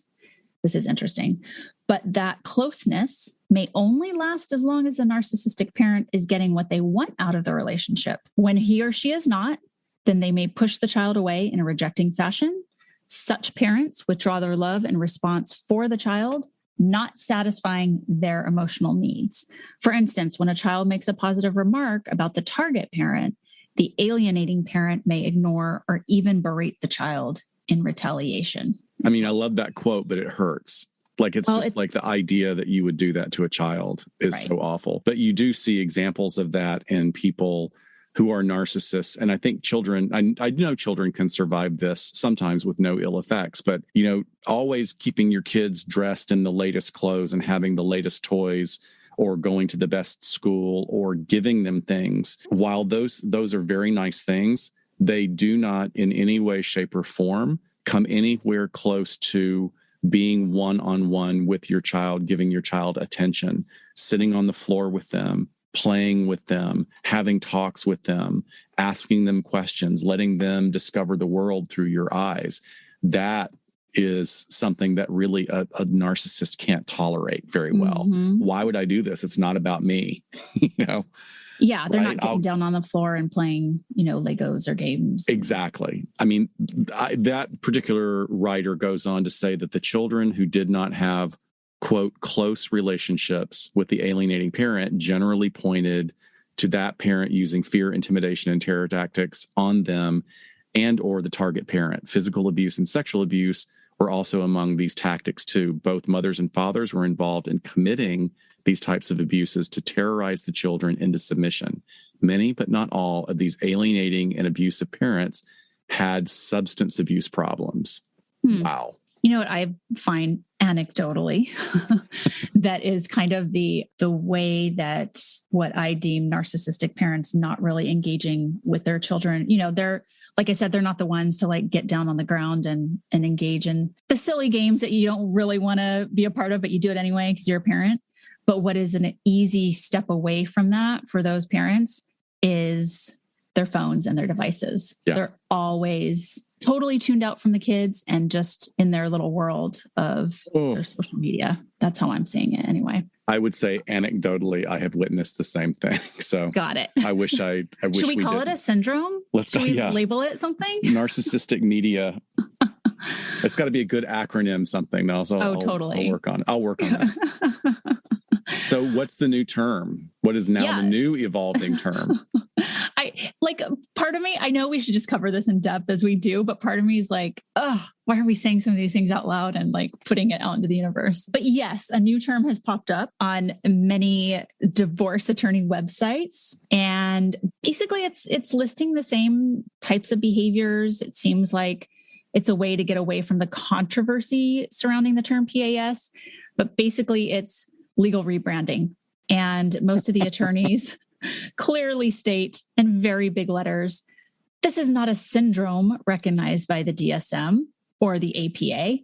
This is interesting. But that closeness may only last as long as the narcissistic parent is getting what they want out of the relationship. When he or she is not, then they may push the child away in a rejecting fashion. Such parents withdraw their love and response for the child, not satisfying their emotional needs. For instance, when a child makes a positive remark about the target parent, the alienating parent may ignore or even berate the child in retaliation. I mean, I love that quote, but it hurts. Like, it's like the idea that you would do that to a child is so awful. But you do see examples of that in people who are narcissists. And I think children, I know children can survive this sometimes with no ill effects, but, always keeping your kids dressed in the latest clothes and having the latest toys or going to the best school or giving them things, while those are very nice things, they do not in any way, shape, or form come anywhere close to being one-on-one with your child, giving your child attention, sitting on the floor with them, playing with them, having talks with them, asking them questions, letting them discover the world through your eyes. That is something that really a narcissist can't tolerate very well. Why would I do this? It's not about me, Yeah, they're not getting down on the floor and playing, Legos or games. Exactly. I mean, that particular writer goes on to say that the children who did not have, quote, close relationships with the alienating parent generally pointed to that parent using fear, intimidation, and terror tactics on them and or the target parent. Physical abuse and sexual abuse were also among these tactics too. Both mothers and fathers were involved in committing these types of abuses to terrorize the children into submission. many, but not all, of these alienating and abusive parents had substance abuse problems. Wow. You know what I find anecdotally that is kind of the way that what I deem narcissistic parents not really engaging with their children. You know, they're, like I said, they're not the ones to like get down on the ground and engage in the silly games that you don't really want to be a part of, but you do it anyway because you're a parent. But what is an easy step away from that for those parents is their phones and their devices. Yeah. They're always totally tuned out from the kids and just in their little world of their social media. That's how I'm seeing it anyway. I would say anecdotally, I have witnessed the same thing. So got it. I wish Should we call it a syndrome? Should we label it something? Narcissistic media. It's got to be a good acronym, something else. Totally. I'll work on that. So what's the new term? What is now the new evolving term? Part of me, I know we should just cover this in depth as we do, but part of me is like, why are we saying some of these things out loud and like putting it out into the universe? But yes, a new term has popped up on many divorce attorney websites. And basically it's listing the same types of behaviors. It seems like it's a way to get away from the controversy surrounding the term PAS, but basically it's legal rebranding. And most of the attorneys clearly state in very big letters, this is not a syndrome recognized by the DSM or the APA,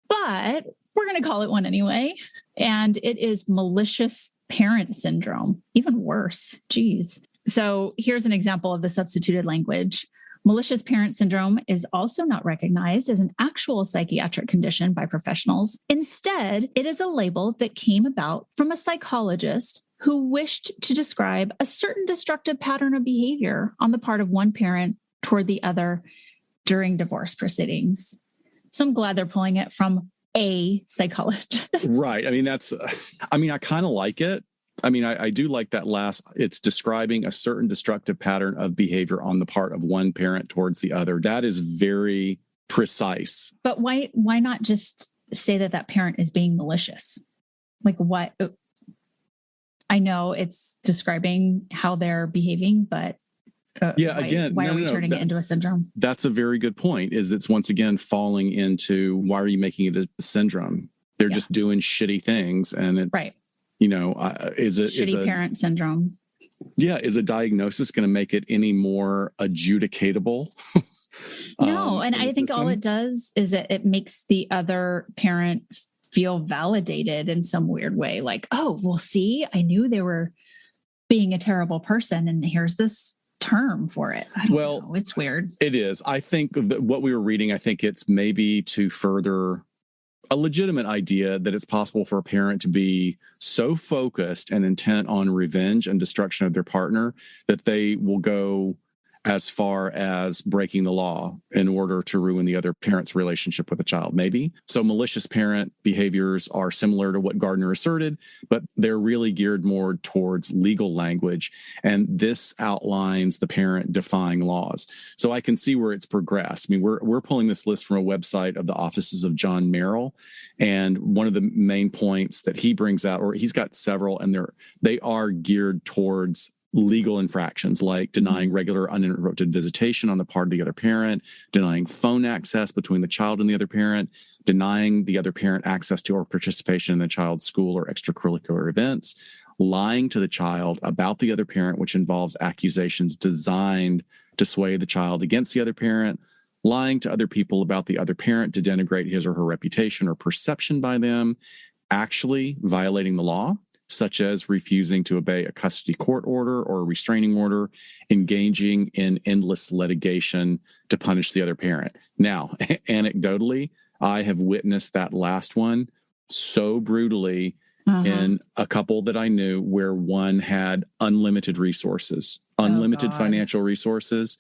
but we're going to call it one anyway. And it is malicious parent syndrome. Even worse. Geez. So here's an example of the substituted language. Malicious parent syndrome is also not recognized as an actual psychiatric condition by professionals. Instead, it is a label that came about from a psychologist who wished to describe a certain destructive pattern of behavior on the part of one parent toward the other during divorce proceedings. So I'm glad they're pulling it from a psychologist. Right. I mean, I kind of like it. I mean, I do like that last, it's describing a certain destructive pattern of behavior on the part of one parent towards the other. That is very precise. But why not just say that parent is being malicious? Like what? I know it's describing how they're behaving, but why are we turning it into a syndrome? That's a very good point. Is it's once again falling into why are you making it a syndrome? They're just doing shitty things, and it's right. You know, is a parent syndrome. Yeah, is a diagnosis going to make it any more adjudicatable? No, and I think all it does is it makes the other parent feel validated in some weird way. Like, oh, well, see, I knew they were being a terrible person, and here's this term for it. I don't know. It's weird. It is. I think what we were reading, I think it's maybe to further a legitimate idea that it's possible for a parent to be so focused and intent on revenge and destruction of their partner that they will go as far as breaking the law in order to ruin the other parent's relationship with the child, maybe. So malicious parent behaviors are similar to what Gardner asserted, but they're really geared more towards legal language. And this outlines the parent defying laws. So I can see where it's progressed. I mean, we're pulling this list from a website of the offices of John Merrill. And one of the main points that he brings out, or he's got several, and they are geared towards legal infractions like denying regular uninterrupted visitation on the part of the other parent, denying phone access between the child and the other parent, denying the other parent access to or participation in the child's school or extracurricular events, lying to the child about the other parent, which involves accusations designed to sway the child against the other parent, lying to other people about the other parent to denigrate his or her reputation or perception by them, actually violating the law, such as refusing to obey a custody court order or a restraining order, engaging in endless litigation to punish the other parent. Now, anecdotally, I have witnessed that last one so brutally in a couple that I knew where one had unlimited resources, unlimited financial resources.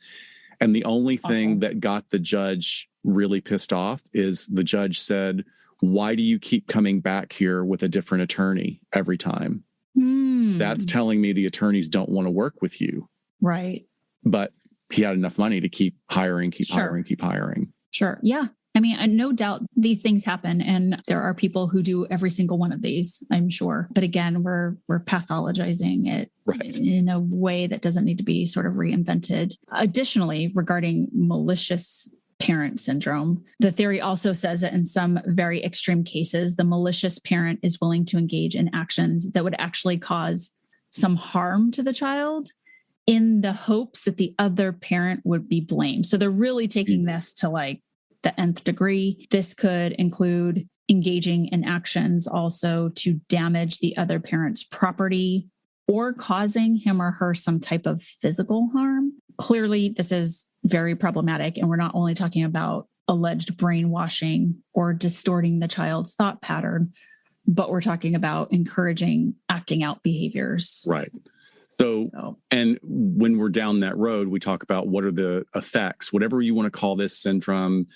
And the only thing that got the judge really pissed off is the judge said, why do you keep coming back here with a different attorney every time? That's telling me the attorneys don't want to work with you. Right. But he had enough money to keep hiring, keep hiring. Sure. Yeah. I mean, no doubt these things happen, and there are people who do every single one of these, I'm sure. But again, we're pathologizing it in a way that doesn't need to be sort of reinvented. Additionally, regarding malicious parent syndrome, the theory also says that in some very extreme cases, the malicious parent is willing to engage in actions that would actually cause some harm to the child in the hopes that the other parent would be blamed. So they're really taking this to like the nth degree. This could include engaging in actions also to damage the other parent's property or causing him or her some type of physical harm. Clearly, this is very problematic. And we're not only talking about alleged brainwashing or distorting the child's thought pattern, but we're talking about encouraging acting out behaviors. Right. So, and when we're down that road, we talk about what are the effects, whatever you want to call this syndrome,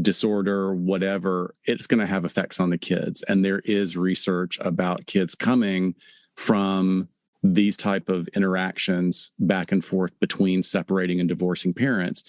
disorder, whatever, it's going to have effects on the kids. And there is research about kids coming from these type of interactions back and forth between separating and divorcing parents.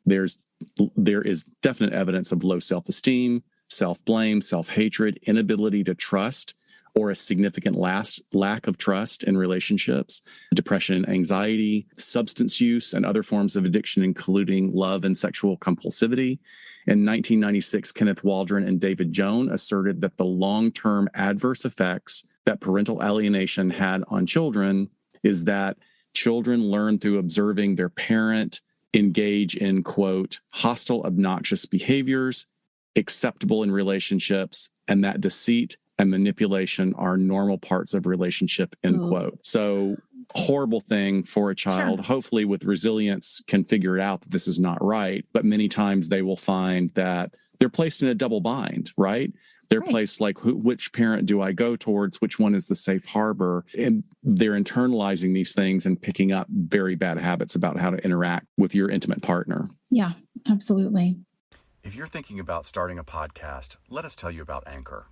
There is definite evidence of low self-esteem, self-blame, self-hatred, inability to trust, or a significant lack of trust in relationships, depression and anxiety, substance use, and other forms of addiction, including love and sexual compulsivity. In 1996, Kenneth Waldron and David Joan asserted that the long-term adverse effects that parental alienation had on children is that children learn through observing their parent engage in, quote, hostile, obnoxious behaviors, acceptable in relationships, and that deceit and manipulation are normal parts of relationship, end quote. So horrible thing for a child, hopefully with resilience can figure it out that this is not right. But many times they will find that they're placed in a double bind, right? They're placed like, which parent do I go towards? Which one is the safe harbor? And they're internalizing these things and picking up very bad habits about how to interact with your intimate partner. Yeah, absolutely. If you're thinking about starting a podcast, let us tell you about Anchor.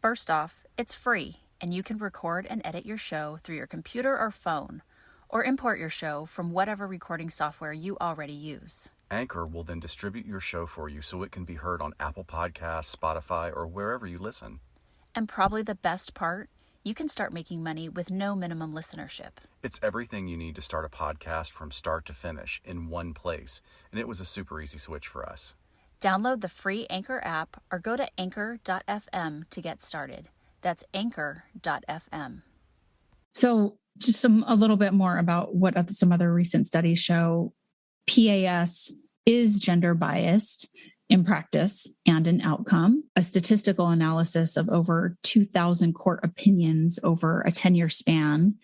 First off, it's free, and you can record and edit your show through your computer or phone, or import your show from whatever recording software you already use. Anchor will then distribute your show for you so it can be heard on Apple Podcasts, Spotify, or wherever you listen. And probably the best part, you can start making money with no minimum listenership. It's everything you need to start a podcast from start to finish in one place, and it was a super easy switch for us. Download the free Anchor app or go to anchor.fm to get started. That's anchor.fm. So just a little bit more about what some other recent studies show. PAS is gender biased in practice and in outcome. A statistical analysis of over 2,000 court opinions over a 10-year span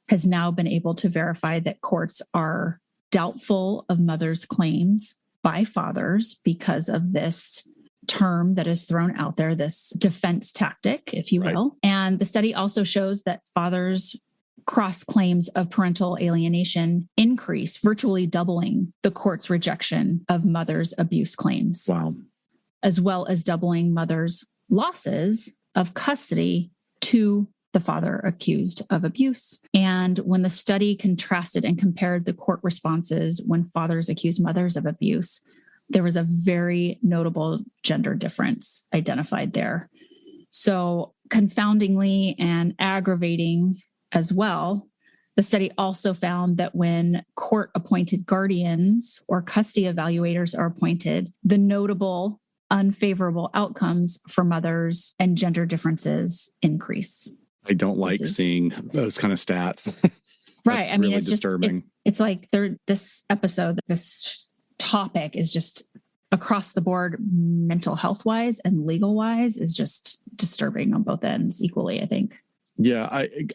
has now been able to verify that courts are doubtful of mothers' claims by fathers because of this term that is thrown out there, this defense tactic, if you will. And the study also shows that fathers' cross claims of parental alienation increase, virtually doubling the court's rejection of mothers' abuse claims. Wow. As well as doubling mothers' losses of custody to the father accused of abuse. And when the study contrasted and compared the court responses when fathers accused mothers of abuse, there was a very notable gender difference identified there. So confoundingly and aggravating as well, the study also found that when court-appointed guardians or custody evaluators are appointed, the notable unfavorable outcomes for mothers and gender differences increase. I don't like seeing those kind of stats. Right. I mean, really it's disturbing. Just, it's like this episode, this topic is just across the board, mental health wise and legal wise, is just disturbing on both ends equally, I think. Yeah,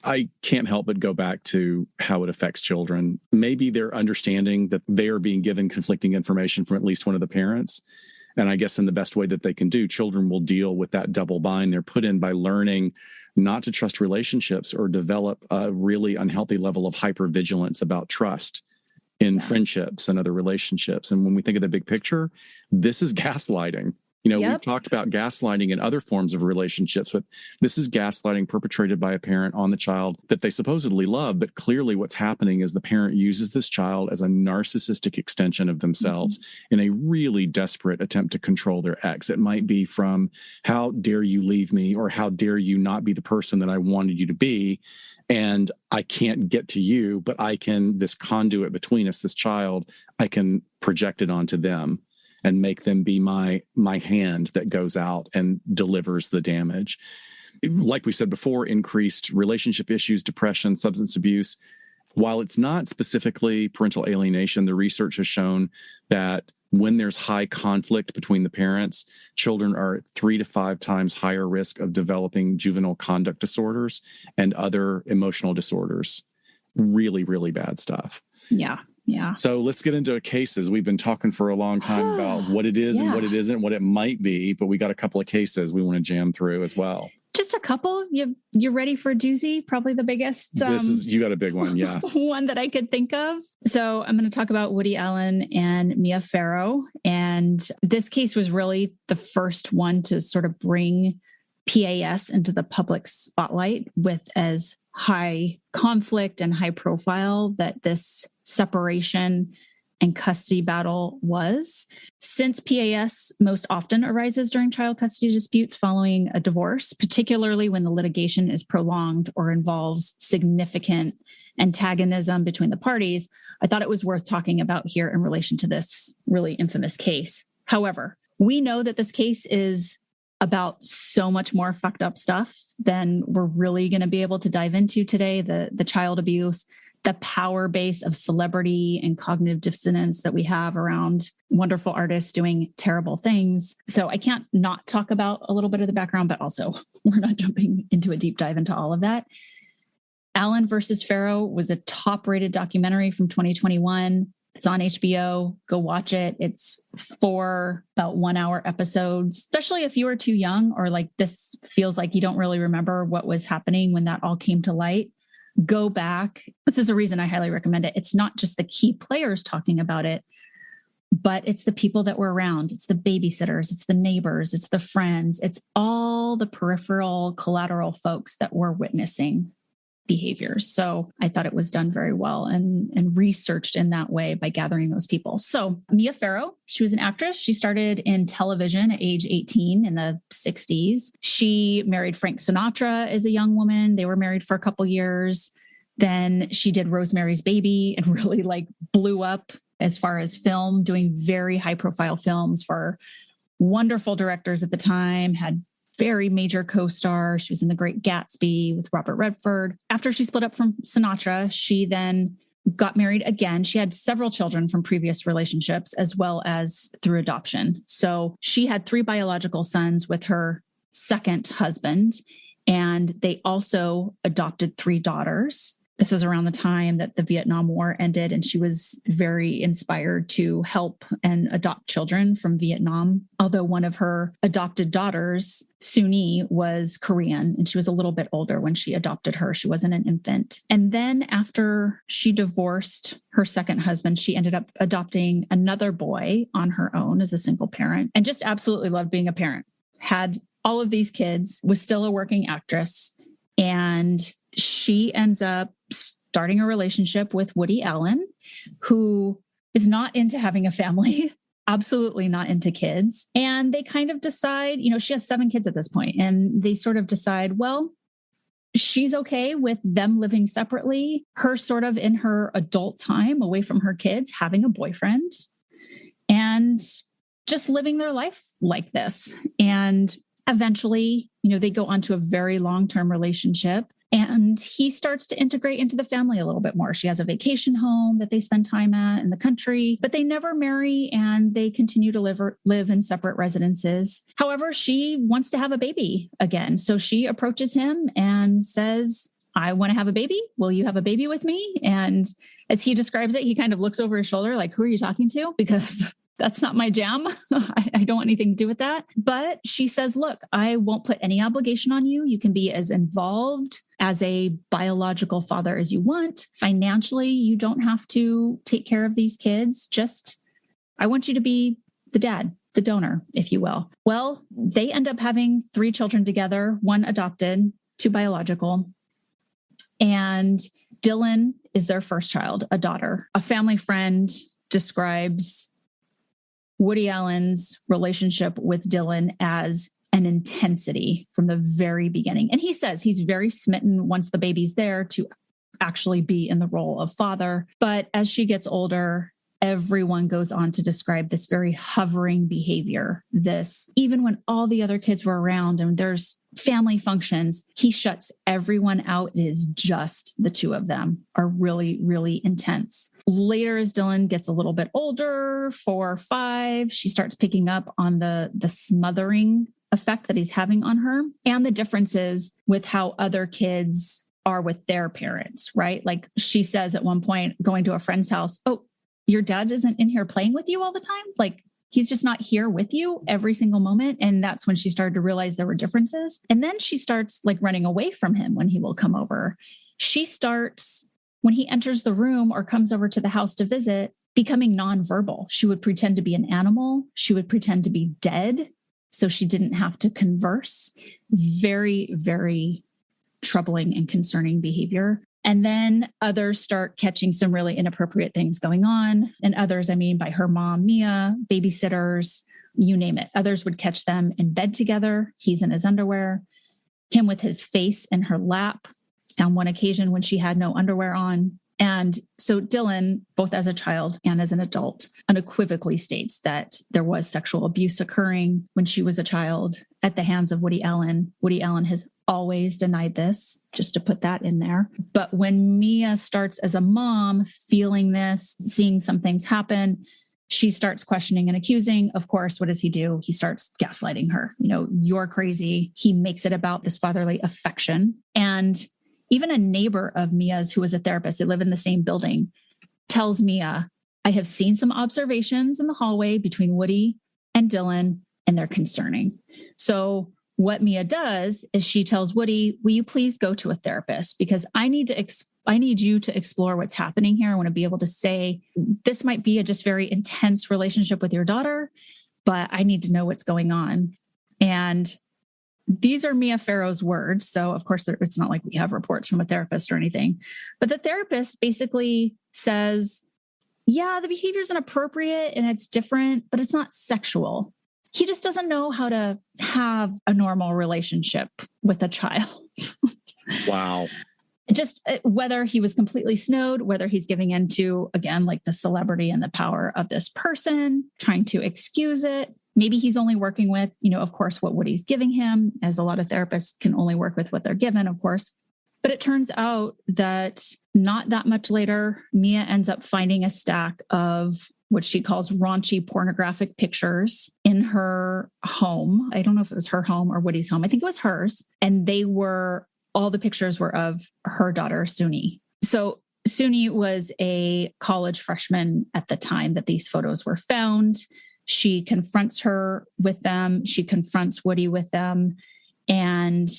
I can't help but go back to how it affects children. Maybe they're understanding that they are being given conflicting information from at least one of the parents. And I guess in the best way that they can do, children will deal with that double bind they're put in by learning not to trust relationships or develop a really unhealthy level of hypervigilance about trust in friendships and other relationships. And when we think of the big picture, this is gaslighting. We've talked about gaslighting and other forms of relationships, but this is gaslighting perpetrated by a parent on the child that they supposedly love. But clearly what's happening is the parent uses this child as a narcissistic extension of themselves in a really desperate attempt to control their ex. It might be from, how dare you leave me, or how dare you not be the person that I wanted you to be. And I can't get to you, but I can, this conduit between us, this child, I can project it onto them and make them be my hand that goes out and delivers the damage. Like we said before, increased relationship issues, depression, substance abuse. While it's not specifically parental alienation, the research has shown that when there's high conflict between the parents, children are 3 to 5 times higher risk of developing juvenile conduct disorders and other emotional disorders. Really, really bad stuff. Yeah. Yeah. So let's get into cases. We've been talking for a long time about what it is and what it isn't, what it might be, but we got a couple of cases we want to jam through as well. Just a couple. You're ready for a doozy? Probably the biggest. You got a big one. Yeah. One that I could think of. So I'm going to talk about Woody Allen and Mia Farrow. And this case was really the first one to sort of bring PAS into the public spotlight with as high conflict and high profile that this separation and custody battle was. Since PAS most often arises during child custody disputes following a divorce, particularly when the litigation is prolonged or involves significant antagonism between the parties, I thought it was worth talking about here in relation to this really infamous case. However, we know that this case is about so much more fucked up stuff than we're really going to be able to dive into today. The child abuse, the power base of celebrity and cognitive dissonance that we have around wonderful artists doing terrible things. So I can't not talk about a little bit of the background, but also we're not jumping into a deep dive into all of that. Allen versus Farrow was a top-rated documentary from 2021. It's on HBO. Go watch it. It's 4 about 1 hour episodes, especially if you were too young or like this feels like you don't really remember what was happening when that all came to light. Go back. This is a reason I highly recommend it. It's not just the key players talking about it, but it's the people that were around. It's the babysitters. It's the neighbors. It's the friends. It's all the peripheral collateral folks that were witnessing behaviors. So I thought it was done very well and researched in that way by gathering those people. So Mia Farrow, she was an actress. She started in television at age 18 in the 60s. She married Frank Sinatra as a young woman. They were married for a couple years. Then she did Rosemary's Baby and really like blew up as far as film, doing very high profile films for wonderful directors at the time, had very major co-star. She was in The Great Gatsby with Robert Redford. After she split up from Sinatra, she then got married again. She had several children from previous relationships as well as through adoption. So she had 3 biological sons with her second husband, and they also adopted 3 daughters. This was around the time that the Vietnam War ended, and she was very inspired to help and adopt children from Vietnam. Although one of her adopted daughters, Suni, was Korean, and she was a little bit older when she adopted her. She wasn't an infant. And then after she divorced her second husband, she ended up adopting another boy on her own as a single parent, and just absolutely loved being a parent. Had all of these kids, was still a working actress, and she ends up starting a relationship with Woody Allen, who is not into having a family, absolutely not into kids. And they kind of decide, she has 7 kids at this point, and they sort of decide, well, she's okay with them living separately, her sort of in her adult time away from her kids, having a boyfriend, and just living their life like this. And eventually, they go on to a very long-term relationship. And he starts to integrate into the family a little bit more. She has a vacation home that they spend time at in the country, but they never marry and they continue to live in separate residences. However, she wants to have a baby again. So she approaches him and says, I want to have a baby. Will you have a baby with me? And as he describes it, he kind of looks over his shoulder like, who are you talking to? Because that's not my jam. I don't want anything to do with that. But she says, look, I won't put any obligation on you. You can be as involved as a biological father as you want. Financially, you don't have to take care of these kids. Just, I want you to be the dad. the donor, if you will. Well, they end up having 3 children together, 1 adopted, 2 biological. And Dylan is their first child, a daughter. A family friend describes Woody Allen's relationship with Dylan as an intensity from the very beginning. And he says he's very smitten once the baby's there to actually be in the role of father. But as she gets older, everyone goes on to describe this very hovering behavior. This, even when all the other kids were around and there's family functions, he shuts everyone out. It is just the 2 of them, are really, really intense. Later, as Dylan gets a little bit older, 4 or 5, she starts picking up on the smothering effect that he's having on her and the differences with how other kids are with their parents, right? Like she says at one point, going to a friend's house, "Oh, your dad isn't in here playing with you all the time? Like he's just not here with you every single moment." And that's when she started to realize there were differences. And then she starts like running away from him when he will come over. She starts, when he enters the room or comes over to the house to visit, becoming nonverbal. She would pretend to be an animal. She would pretend to be dead so she didn't have to converse. Very, very troubling and concerning behavior. And then others start catching some really inappropriate things going on. And others, I mean, by her mom, Mia, babysitters, you name it. Others would catch them in bed together. He's in his underwear, him with his face in her lap on one occasion when she had no underwear on. And so Dylan, both as a child and as an adult, unequivocally states that there was sexual abuse occurring when she was a child at the hands of Woody Allen. Woody Allen has always denied this, just to put that in there. But when Mia starts as a mom feeling this, seeing some things happen, she starts questioning and accusing. Of course, what does he do? He starts gaslighting her. You know, you're crazy. He makes it about this fatherly affection. And even a neighbor of Mia's, who was a therapist, they live in the same building, tells Mia, "I have seen some observations in the hallway between Woody and Dylan, and they're concerning." So what Mia does is she tells Woody, "Will you please go to a therapist? Because I need you to explore what's happening here. I want to be able to say, this might be a just very intense relationship with your daughter, but I need to know what's going on." And these are Mia Farrow's words. So of course, it's not like we have reports from a therapist or anything, but the therapist basically says, yeah, the behavior is inappropriate and it's different, but it's not sexual. He just doesn't know how to have a normal relationship with a child. Wow. Just whether he was completely snowed, whether he's giving into, again, like the celebrity and the power of this person, trying to excuse it. Maybe he's only working with, of course, what Woody's giving him, as a lot of therapists can only work with what they're given, of course. But it turns out that not that much later, Mia ends up finding a stack of what she calls raunchy pornographic pictures in her home. I don't know if it was her home or Woody's home. I think it was hers. And all the pictures were of her daughter, Suni. So Suni was a college freshman at the time that these photos were found. She confronts her with them. She confronts Woody with them. And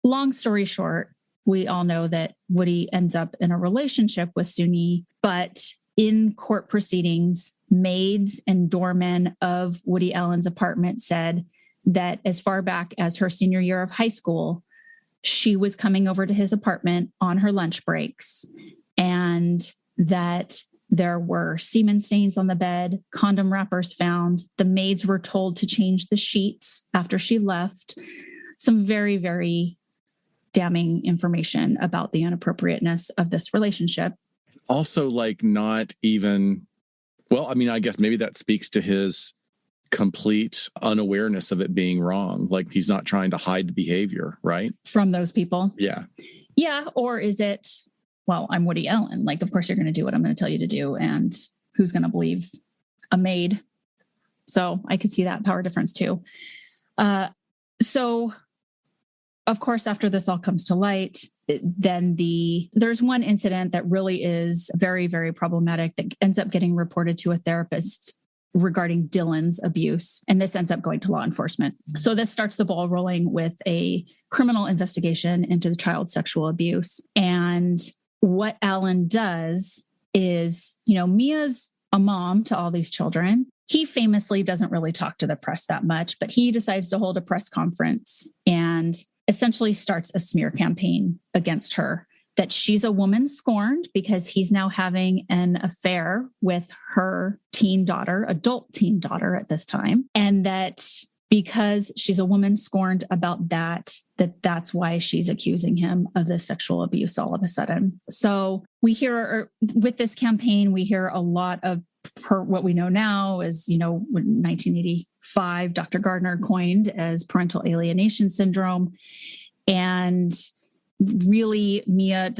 long story short, we all know that Woody ends up in a relationship with Suni, but in court proceedings, maids and doormen of Woody Allen's apartment said that as far back as her senior year of high school, she was coming over to his apartment on her lunch breaks, and that there were semen stains on the bed, condom wrappers found. The maids were told to change the sheets after she left. Some very, very damning information about the inappropriateness of this relationship. Also, not even, I guess maybe that speaks to his complete unawareness of it being wrong. Like he's not trying to hide the behavior, right? From those people. Yeah. Yeah. Or is it, well, I'm Woody Allen. Like, of course, you're going to do what I'm going to tell you to do. And who's going to believe a maid? So I could see that power difference too. So, of course, after this all comes to light, then there's one incident that really is very, very problematic that ends up getting reported to a therapist regarding Dylan's abuse. And this ends up going to law enforcement. So this starts the ball rolling with a criminal investigation into the child sexual abuse. And what Allen does is, Mia's a mom to all these children. He famously doesn't really talk to the press that much, but he decides to hold a press conference and essentially starts a smear campaign against her, that she's a woman scorned because he's now having an affair with her teen daughter, adult teen daughter at this time, and that because she's a woman scorned about that's why she's accusing him of this sexual abuse all of a sudden. So we hear with this campaign, we hear a lot of what we know now is, 1985, Dr. Gardner coined as parental alienation syndrome. And really Mia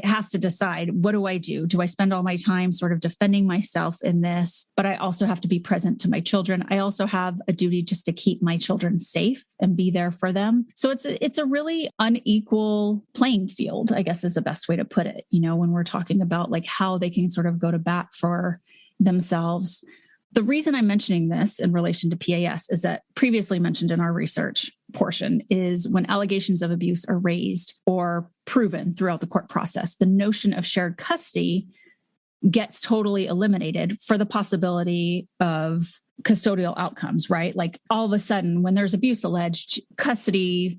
has to decide, what do I do? Do I spend all my time sort of defending myself in this? But I also have to be present to my children. I also have a duty just to keep my children safe and be there for them. So it's a really unequal playing field, I guess is the best way to put it. When we're talking about like how they can sort of go to bat for themselves. The reason I'm mentioning this in relation to PAS is that previously mentioned in our research portion is when allegations of abuse are raised or proven throughout the court process, the notion of shared custody gets totally eliminated for the possibility of custodial outcomes, right? Like all of a sudden, when there's abuse alleged,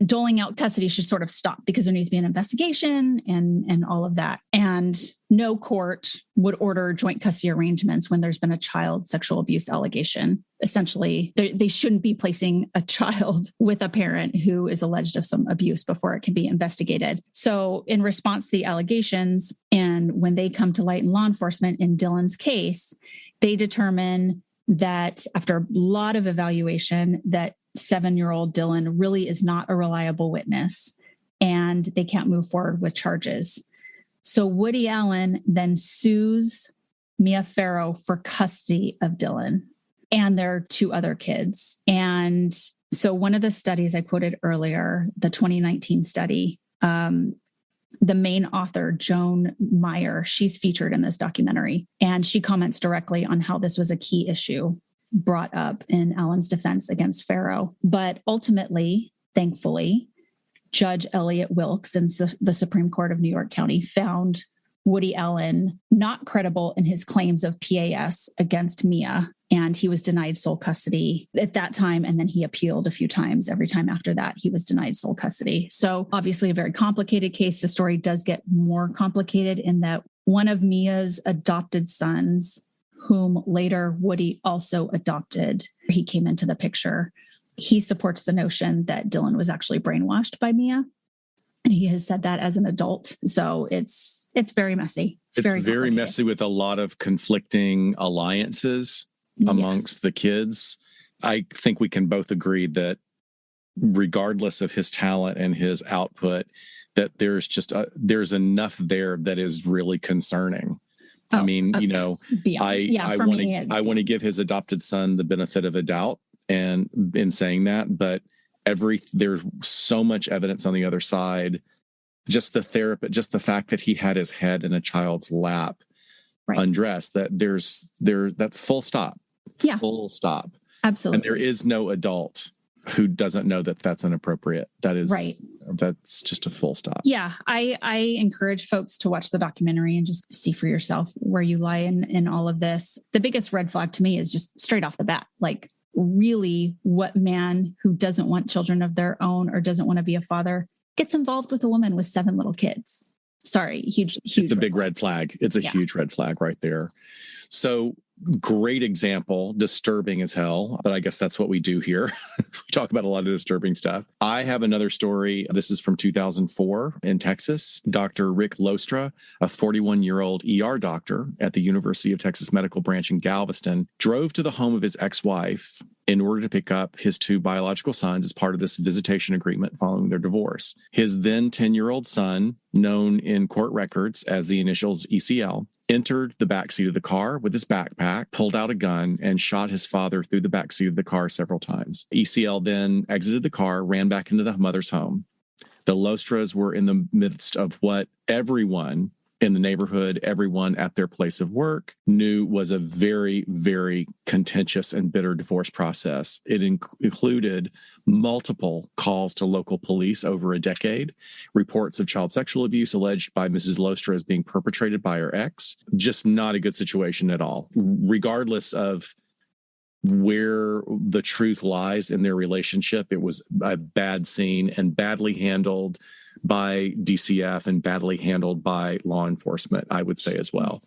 doling out custody should sort of stop because there needs to be an investigation and all of that. And no court would order joint custody arrangements when there's been a child sexual abuse allegation. Essentially, they shouldn't be placing a child with a parent who is alleged of some abuse before it can be investigated. So in response to the allegations, and when they come to light in law enforcement in Dylan's case, they determine that after a lot of evaluation, that 7-year-old Dylan really is not a reliable witness and they can't move forward with charges. So Woody Allen then sues Mia Farrow for custody of Dylan and their 2 other kids. And so one of the studies I quoted earlier, the 2019 study, the main author, Joan Meyer, she's featured in this documentary, and she comments directly on how this was a key issue brought up in Allen's defense against Farrow. But ultimately, thankfully, Judge Elliot Wilkes in the Supreme Court of New York County found Woody Allen not credible in his claims of PAS against Mia, and he was denied sole custody at that time. And then he appealed a few times. Every time after that, he was denied sole custody. So obviously a very complicated case. The story does get more complicated in that one of Mia's adopted sons, whom later Woody also adopted, he came into the picture. He supports the notion that Dylan was actually brainwashed by Mia. And he has said that as an adult. So it's very messy. It's very messy with a lot of conflicting alliances amongst the kids. I think we can both agree that regardless of his talent and his output, that there's enough there that is really concerning. I mean, I want to give his adopted son the benefit of a doubt and in saying that, but there's so much evidence on the other side. Just the fact that he had his head in a child's lap, undressed, that's full stop. Yeah. Full stop. Absolutely. And there is no adult who doesn't know that that's inappropriate. That is right. That's just a full stop. Yeah. I encourage folks to watch the documentary and just see for yourself where you lie in all of this. The biggest red flag to me is just straight off the bat, like, really, what man who doesn't want children of their own or doesn't want to be a father gets involved with a woman with 7 little kids? Sorry, huge. It's a big red flag. It's a huge red flag right there. So great example, disturbing as hell, but I guess that's what we do here. We talk about a lot of disturbing stuff. I have another story. This is from 2004 in Texas. Dr. Rick Lostra, a 41-year-old ER doctor at the University of Texas Medical Branch in Galveston, drove to the home of his ex-wife in order to pick up his 2 biological sons as part of this visitation agreement following their divorce. His then 10-year-old son, known in court records as the initials ECL, entered the backseat of the car with his backpack, pulled out a gun, and shot his father through the backseat of the car several times. ECL then exited the car, ran back into the mother's home. The Lostras were in the midst of what everyone in the neighborhood, everyone at their place of work knew was a very, very contentious and bitter divorce process. It included multiple calls to local police over a decade, reports of child sexual abuse alleged by Mrs. Lostra as being perpetrated by her ex. Just not a good situation at all, regardless of where the truth lies in their relationship. It was a bad scene and badly handled by DCF and badly handled by law enforcement, I would say as well.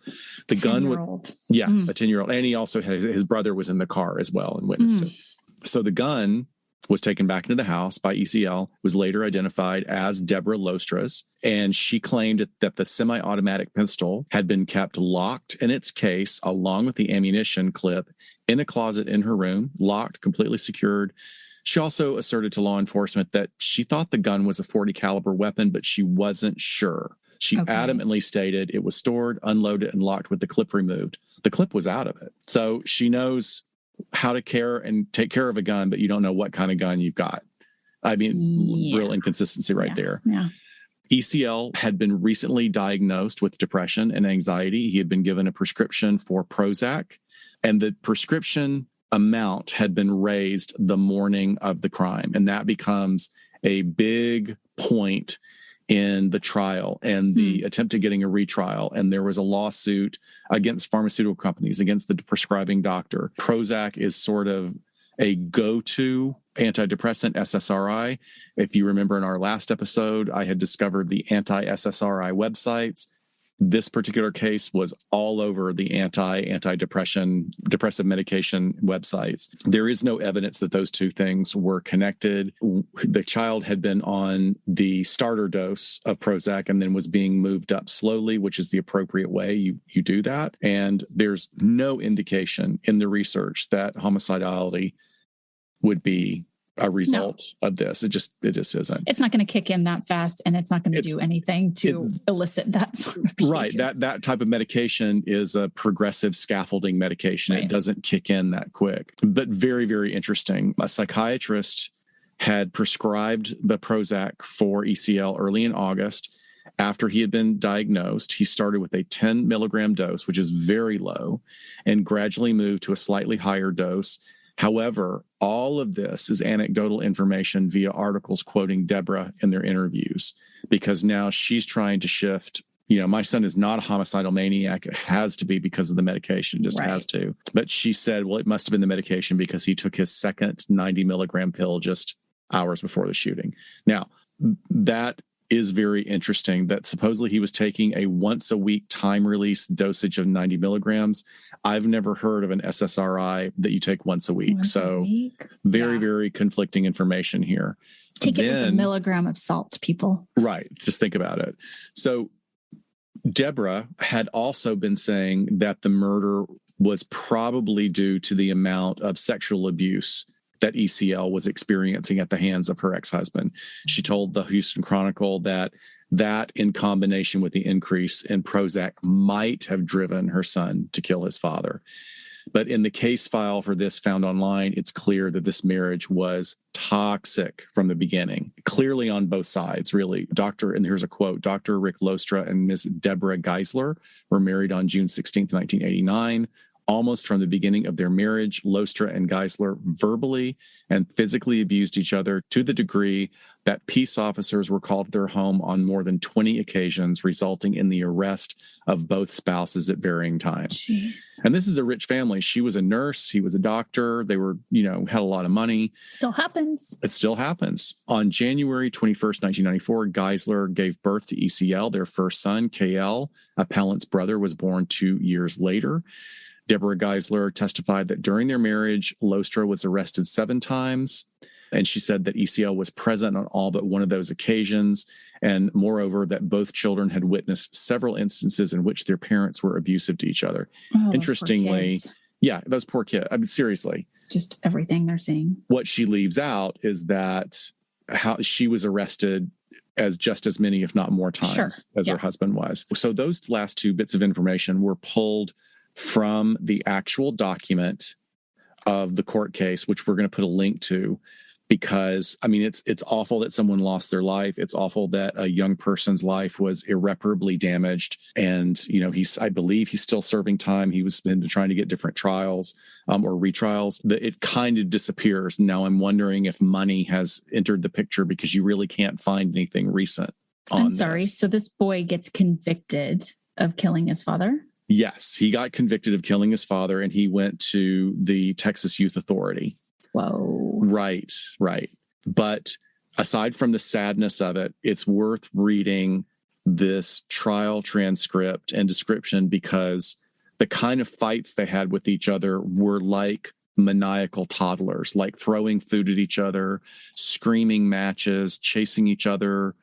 The gun was, a 10-year-old. And he also had, his brother was in the car as well and witnessed it. So the gun was taken back into the house by ECL, was later identified as Deborah Lostra's, and she claimed that the semi-automatic pistol had been kept locked in its case along with the ammunition clip in a closet in her room, locked, completely secured. She also asserted to law enforcement that she thought the gun was a .40 caliber weapon, but she wasn't sure. She adamantly stated it was stored, unloaded, and locked with the clip removed. The clip was out of it. So she knows how to care and take care of a gun, but you don't know what kind of gun you've got. I mean, real inconsistency there. Yeah. ECL had been recently diagnosed with depression and anxiety. He had been given a prescription for Prozac, and the prescription amount had been raised the morning of the crime. And that becomes a big point in the trial and the attempt at getting a retrial. And there was a lawsuit against pharmaceutical companies, against the prescribing doctor. Prozac is sort of a go-to antidepressant, SSRI. If you remember in our last episode, I had discovered the anti-SSRI websites. This particular case was all over the depressive medication websites. There is no evidence that those two things were connected. The child had been on the starter dose of Prozac and then was being moved up slowly, which is the appropriate way you do that. And there's no indication in the research that homicidality would be a result of this. It just isn't. It's not going to kick in that fast, and it's not going to do anything to elicit that sort of behavior. Right. That type of medication is a progressive scaffolding medication. Right. It doesn't kick in that quick. But very, very interesting. A psychiatrist had prescribed the Prozac for ECL early in August. After he had been diagnosed, he started with a 10 milligram dose, which is very low, and gradually moved to a slightly higher dose. However, all of this is anecdotal information via articles quoting Deborah in their interviews, because now she's trying to shift. You know, my son is not a homicidal maniac. It has to be because of the medication, just has to. But she said, well, it must have been the medication because he took his second 90 milligram pill just hours before the shooting. Now, that is very interesting that supposedly he was taking a once a week time release dosage of 90 milligrams. I've never heard of an SSRI that you take once a week. Very, very conflicting information here. Take it with a milligram of salt, people. Right. Just think about it. So Deborah had also been saying that the murder was probably due to the amount of sexual abuse that ECL was experiencing at the hands of her ex-husband. She told the Houston Chronicle that in combination with the increase in Prozac might have driven her son to kill his father. But in the case file for this found online, it's clear that this marriage was toxic from the beginning, clearly on both sides, really. And here's a quote, Dr. Rick Lostra and Ms. Deborah Geisler were married on June 16th, 1989. Almost from the beginning of their marriage, Lostra and Geisler verbally and physically abused each other to the degree that peace officers were called to their home on more than 20 occasions, resulting in the arrest of both spouses at varying times. Jeez. And this is a rich family. She was a nurse. He was a doctor. They were, had a lot of money. Still happens. It still happens. On January 21st, 1994, Geisler gave birth to ECL, their first son, KL. Appellant's brother was born 2 years later. Deborah Geisler testified that during their marriage, Lostra was arrested 7 times. And she said that ECL was present on all but one of those occasions. And moreover, that both children had witnessed several instances in which their parents were abusive to each other. Oh, interestingly, those poor kids. I mean, seriously. Just everything they're seeing. What she leaves out is that how she was arrested as just as many, if not more times as her husband was. So those last 2 bits of information were pulled from the actual document of the court case, which we're going to put a link to. because I mean, it's awful that someone lost their life. It's awful that a young person's life was irreparably damaged. And, I believe he's still serving time. He was been trying to get different trials or retrials. It kind of disappears. Now I'm wondering if money has entered the picture because you really can't find anything recent on I'm sorry. this. So this boy gets convicted of killing his father? Yes, he got convicted of killing his father and he went to the Texas Youth Authority. Whoa. Right. But aside from the sadness of it, it's worth reading this trial transcript and description because the kind of fights they had with each other were like maniacal toddlers, like throwing food at each other, screaming matches, chasing each other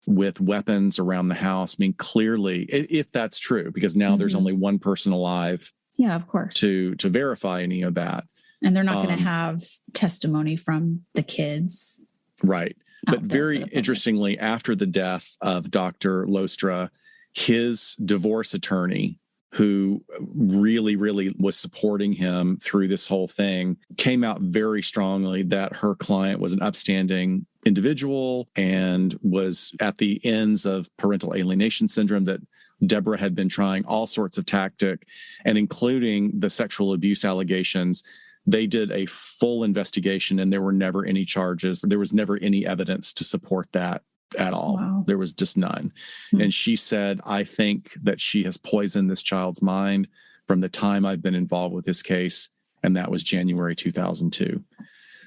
with weapons around the house. I mean, clearly, if that's true, because now there's only one person alive. Yeah, of course. To verify any of that. And they're not going to have testimony from the kids. Right. But very interestingly, after the death of Dr. Lostra, his divorce attorney, who really, really was supporting him through this whole thing, came out very strongly that her client was an upstanding individual and was at the ends of parental alienation syndrome, that Deborah had been trying all sorts of tactic, and including the sexual abuse allegations. They did a full investigation and there were never any charges. There was never any evidence to support that at all. Wow. There was just none. And she said, I think that she has poisoned this child's mind from the time I've been involved with this case. And that was January 2002.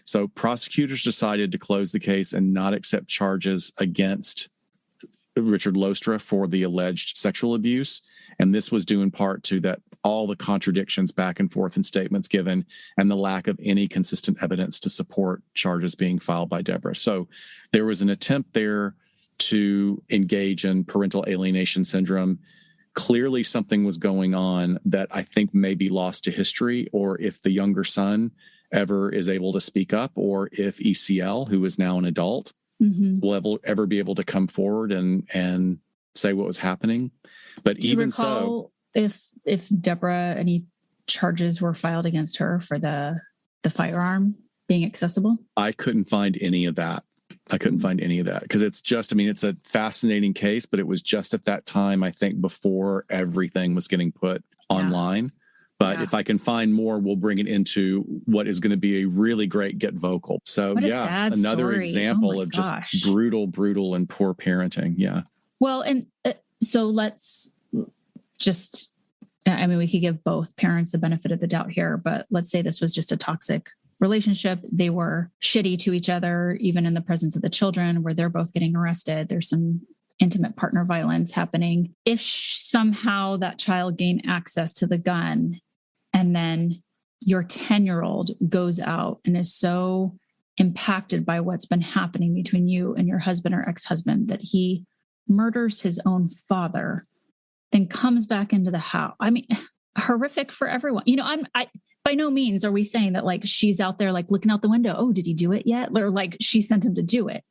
So prosecutors decided to close the case and not accept charges against Richard Lostra for the alleged sexual abuse. And this was due in part to that all the contradictions back and forth in statements given and the lack of any consistent evidence to support charges being filed by Deborah. So there was an attempt there to engage in parental alienation syndrome. Clearly something was going on that I think may be lost to history, or if the younger son ever is able to speak up, or if ECL, who is now an adult, will ever be able to come forward and say what was happening. But do even you recall if Deborah, any charges were filed against her for the firearm being accessible? I couldn't find any of that. Because it's just, I mean, it's a fascinating case, but it was just at that time, I think, before everything was getting put online. But if I can find more, we'll bring it into what is going to be a really great Get Vocal. So sad another story. example of just brutal and poor parenting. Yeah. Well, and so let's just, I mean, we could give both parents the benefit of the doubt here, but let's say this was just a toxic relationship. They were shitty to each other, even in the presence of the children, where they're both getting arrested. There's some intimate partner violence happening. If somehow that child gained access to the gun, and then your 10-year-old goes out and is so impacted by what's been happening between you and your husband or ex-husband that he murders his own father, then comes back into the house. I mean, horrific for everyone. I by no means are we saying that like she's out there like looking out the window. Oh, did he do it yet? Or like she sent him to do it.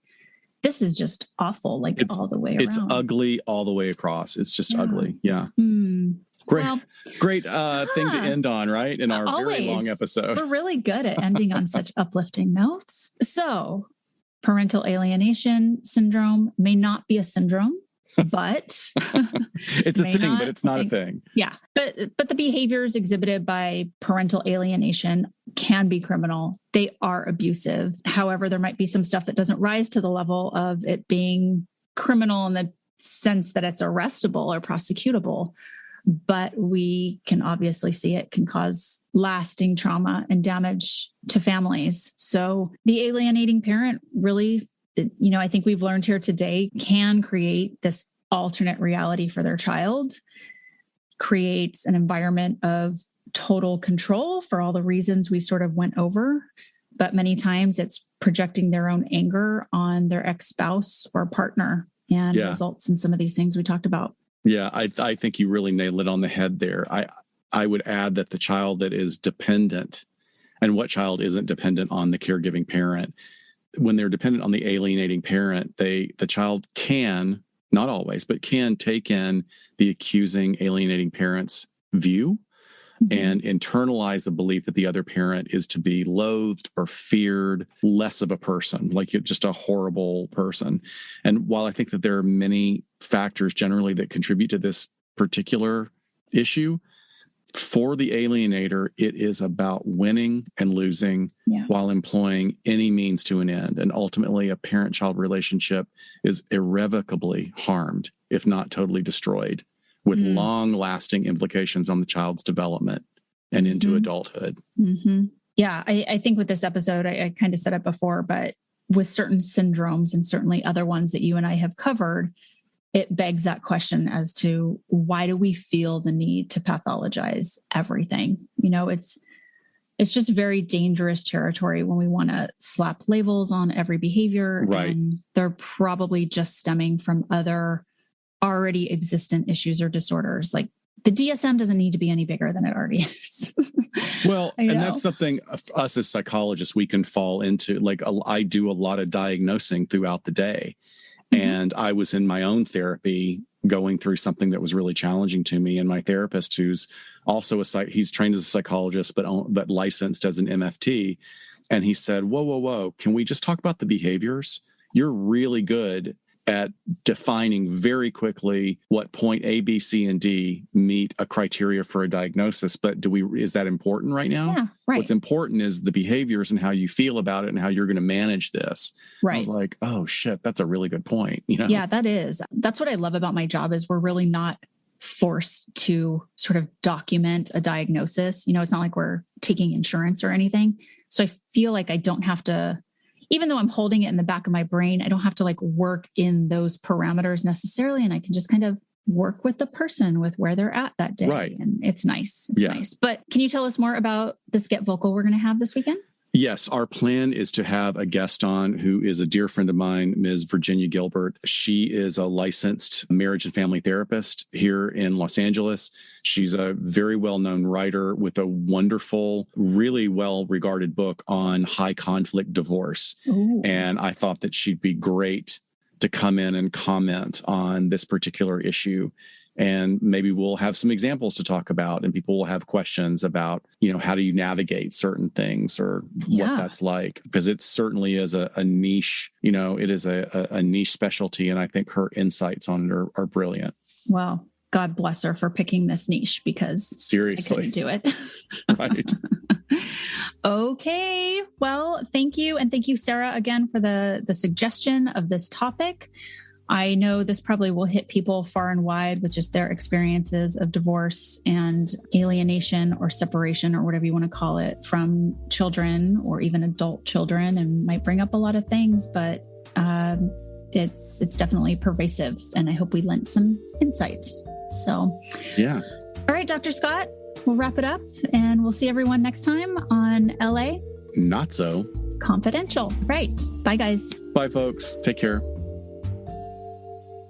This is just awful, like all the way around. It's ugly all the way across. It's just ugly. Yeah. Great, great thing to end on, right? In our very long episode. We're really good at ending on such uplifting notes. So parental alienation syndrome may not be a syndrome, but it's a thing, but it's not a thing. Yeah. But the behaviors exhibited by parental alienation can be criminal. They are abusive. However, there might be some stuff that doesn't rise to the level of it being criminal in the sense that it's arrestable or prosecutable. But we can obviously see it can cause lasting trauma and damage to families. So the alienating parent really, I think we've learned here today, can create this alternate reality for their child, creates an environment of total control for all the reasons we sort of went over. But many times it's projecting their own anger on their ex-spouse or partner and results in some of these things we talked about. Yeah, I think you really nailed it on the head there. I would add that the child that is dependent, and what child isn't dependent on the caregiving parent, when they're dependent on the alienating parent, the child can, not always, but can take in the accusing, alienating parent's view. and internalize the belief that the other parent is to be loathed or feared, less of a person, like you're just a horrible person. And while I think that there are many factors generally that contribute to this particular issue, for the alienator, it is about winning and losing while employing any means to an end. And ultimately, a parent-child relationship is irrevocably harmed, if not totally destroyed, with long-lasting implications on the child's development and into adulthood. Yeah, I think with this episode, I kind of said it before, but with certain syndromes and certainly other ones that you and I have covered, it begs that question as to why do we feel the need to pathologize everything? You know, it's just very dangerous territory when we want to slap labels on every behavior. Right. And they're probably just stemming from other already existent issues or disorders. Like the DSM doesn't need to be any bigger than it already is. Well, and that's something us as psychologists, we can fall into. Like I do a lot of diagnosing throughout the day. And I was in my own therapy going through something that was really challenging to me. And my therapist, who's also he's trained as a psychologist, but licensed as an MFT. And he said, whoa, can we just talk about the behaviors? You're really good at defining very quickly what point A, B, C, and D meet a criteria for a diagnosis. But is that important right now? Yeah, right. What's important is the behaviors and how you feel about it and how you're going to manage this. Right. I was like, oh shit, that's a really good point. You know? Yeah, that is. That's what I love about my job is we're really not forced to sort of document a diagnosis. You know, it's not like we're taking insurance or anything. So I feel like I don't have to, even though I'm holding it in the back of my brain, I don't have to like work in those parameters necessarily. And I can just kind of work with the person with where they're at that day. Right. And it's nice. It's nice. But can you tell us more about this Get Vocal we're going to have this weekend? Yes, our plan is to have a guest on who is a dear friend of mine, Ms. Virginia Gilbert. She is a licensed marriage and family therapist here in Los Angeles. She's a very well-known writer with a wonderful, really well-regarded book on high conflict divorce. Ooh. And I thought that she'd be great to come in and comment on this particular issue. And maybe we'll have some examples to talk about and people will have questions about, you know, how do you navigate certain things or what that's like? Because it certainly is a niche, you know, it is a niche specialty. And I think her insights on it are brilliant. Well, God bless her for picking this niche because seriously, I couldn't do it. Right. Okay. Well, thank you. And thank you, Sarah, again, for the suggestion of this topic. I know this probably will hit people far and wide with just their experiences of divorce and alienation or separation or whatever you want to call it from children or even adult children, and might bring up a lot of things, but it's definitely pervasive. And I hope we lent some insight. So, yeah. All right, Dr. Scott, we'll wrap it up and we'll see everyone next time on LA Not So Confidential. Right. Bye, guys. Bye, folks. Take care.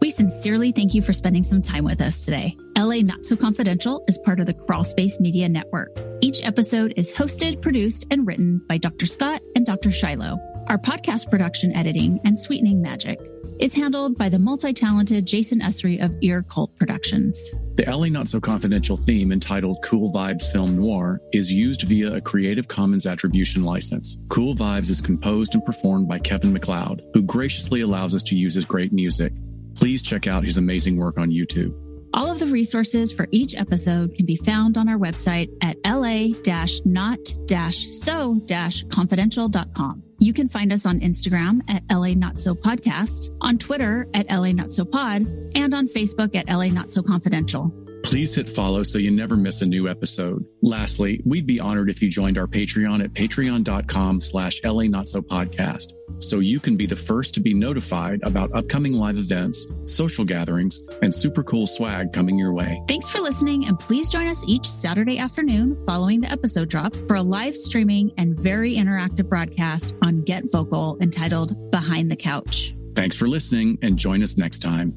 We sincerely thank you for spending some time with us today. LA Not So Confidential is part of the Crawlspace Media Network. Each episode is hosted, produced, and written by Dr. Scott and Dr. Shiloh. Our podcast production editing and sweetening magic is handled by the multi-talented Jason Esri of Ear Cult Productions. The LA Not So Confidential theme entitled Cool Vibes Film Noir is used via a Creative Commons Attribution license. Cool Vibes is composed and performed by Kevin MacLeod, who graciously allows us to use his great music. Please check out his amazing work on YouTube. All of the resources for each episode can be found on our website at la-not-so-confidential.com. You can find us on Instagram at LA Not So Podcast, on Twitter at LA Not So Pod, and on Facebook at LA Not So Confidential. Please hit follow so you never miss a new episode. Lastly, we'd be honored if you joined our Patreon at patreon.com/LA Not So Podcast, so you can be the first to be notified about upcoming live events, social gatherings, and super cool swag coming your way. Thanks for listening, and please join us each Saturday afternoon following the episode drop for a live streaming and very interactive broadcast on Get Vocal entitled Behind the Couch. Thanks for listening, and join us next time.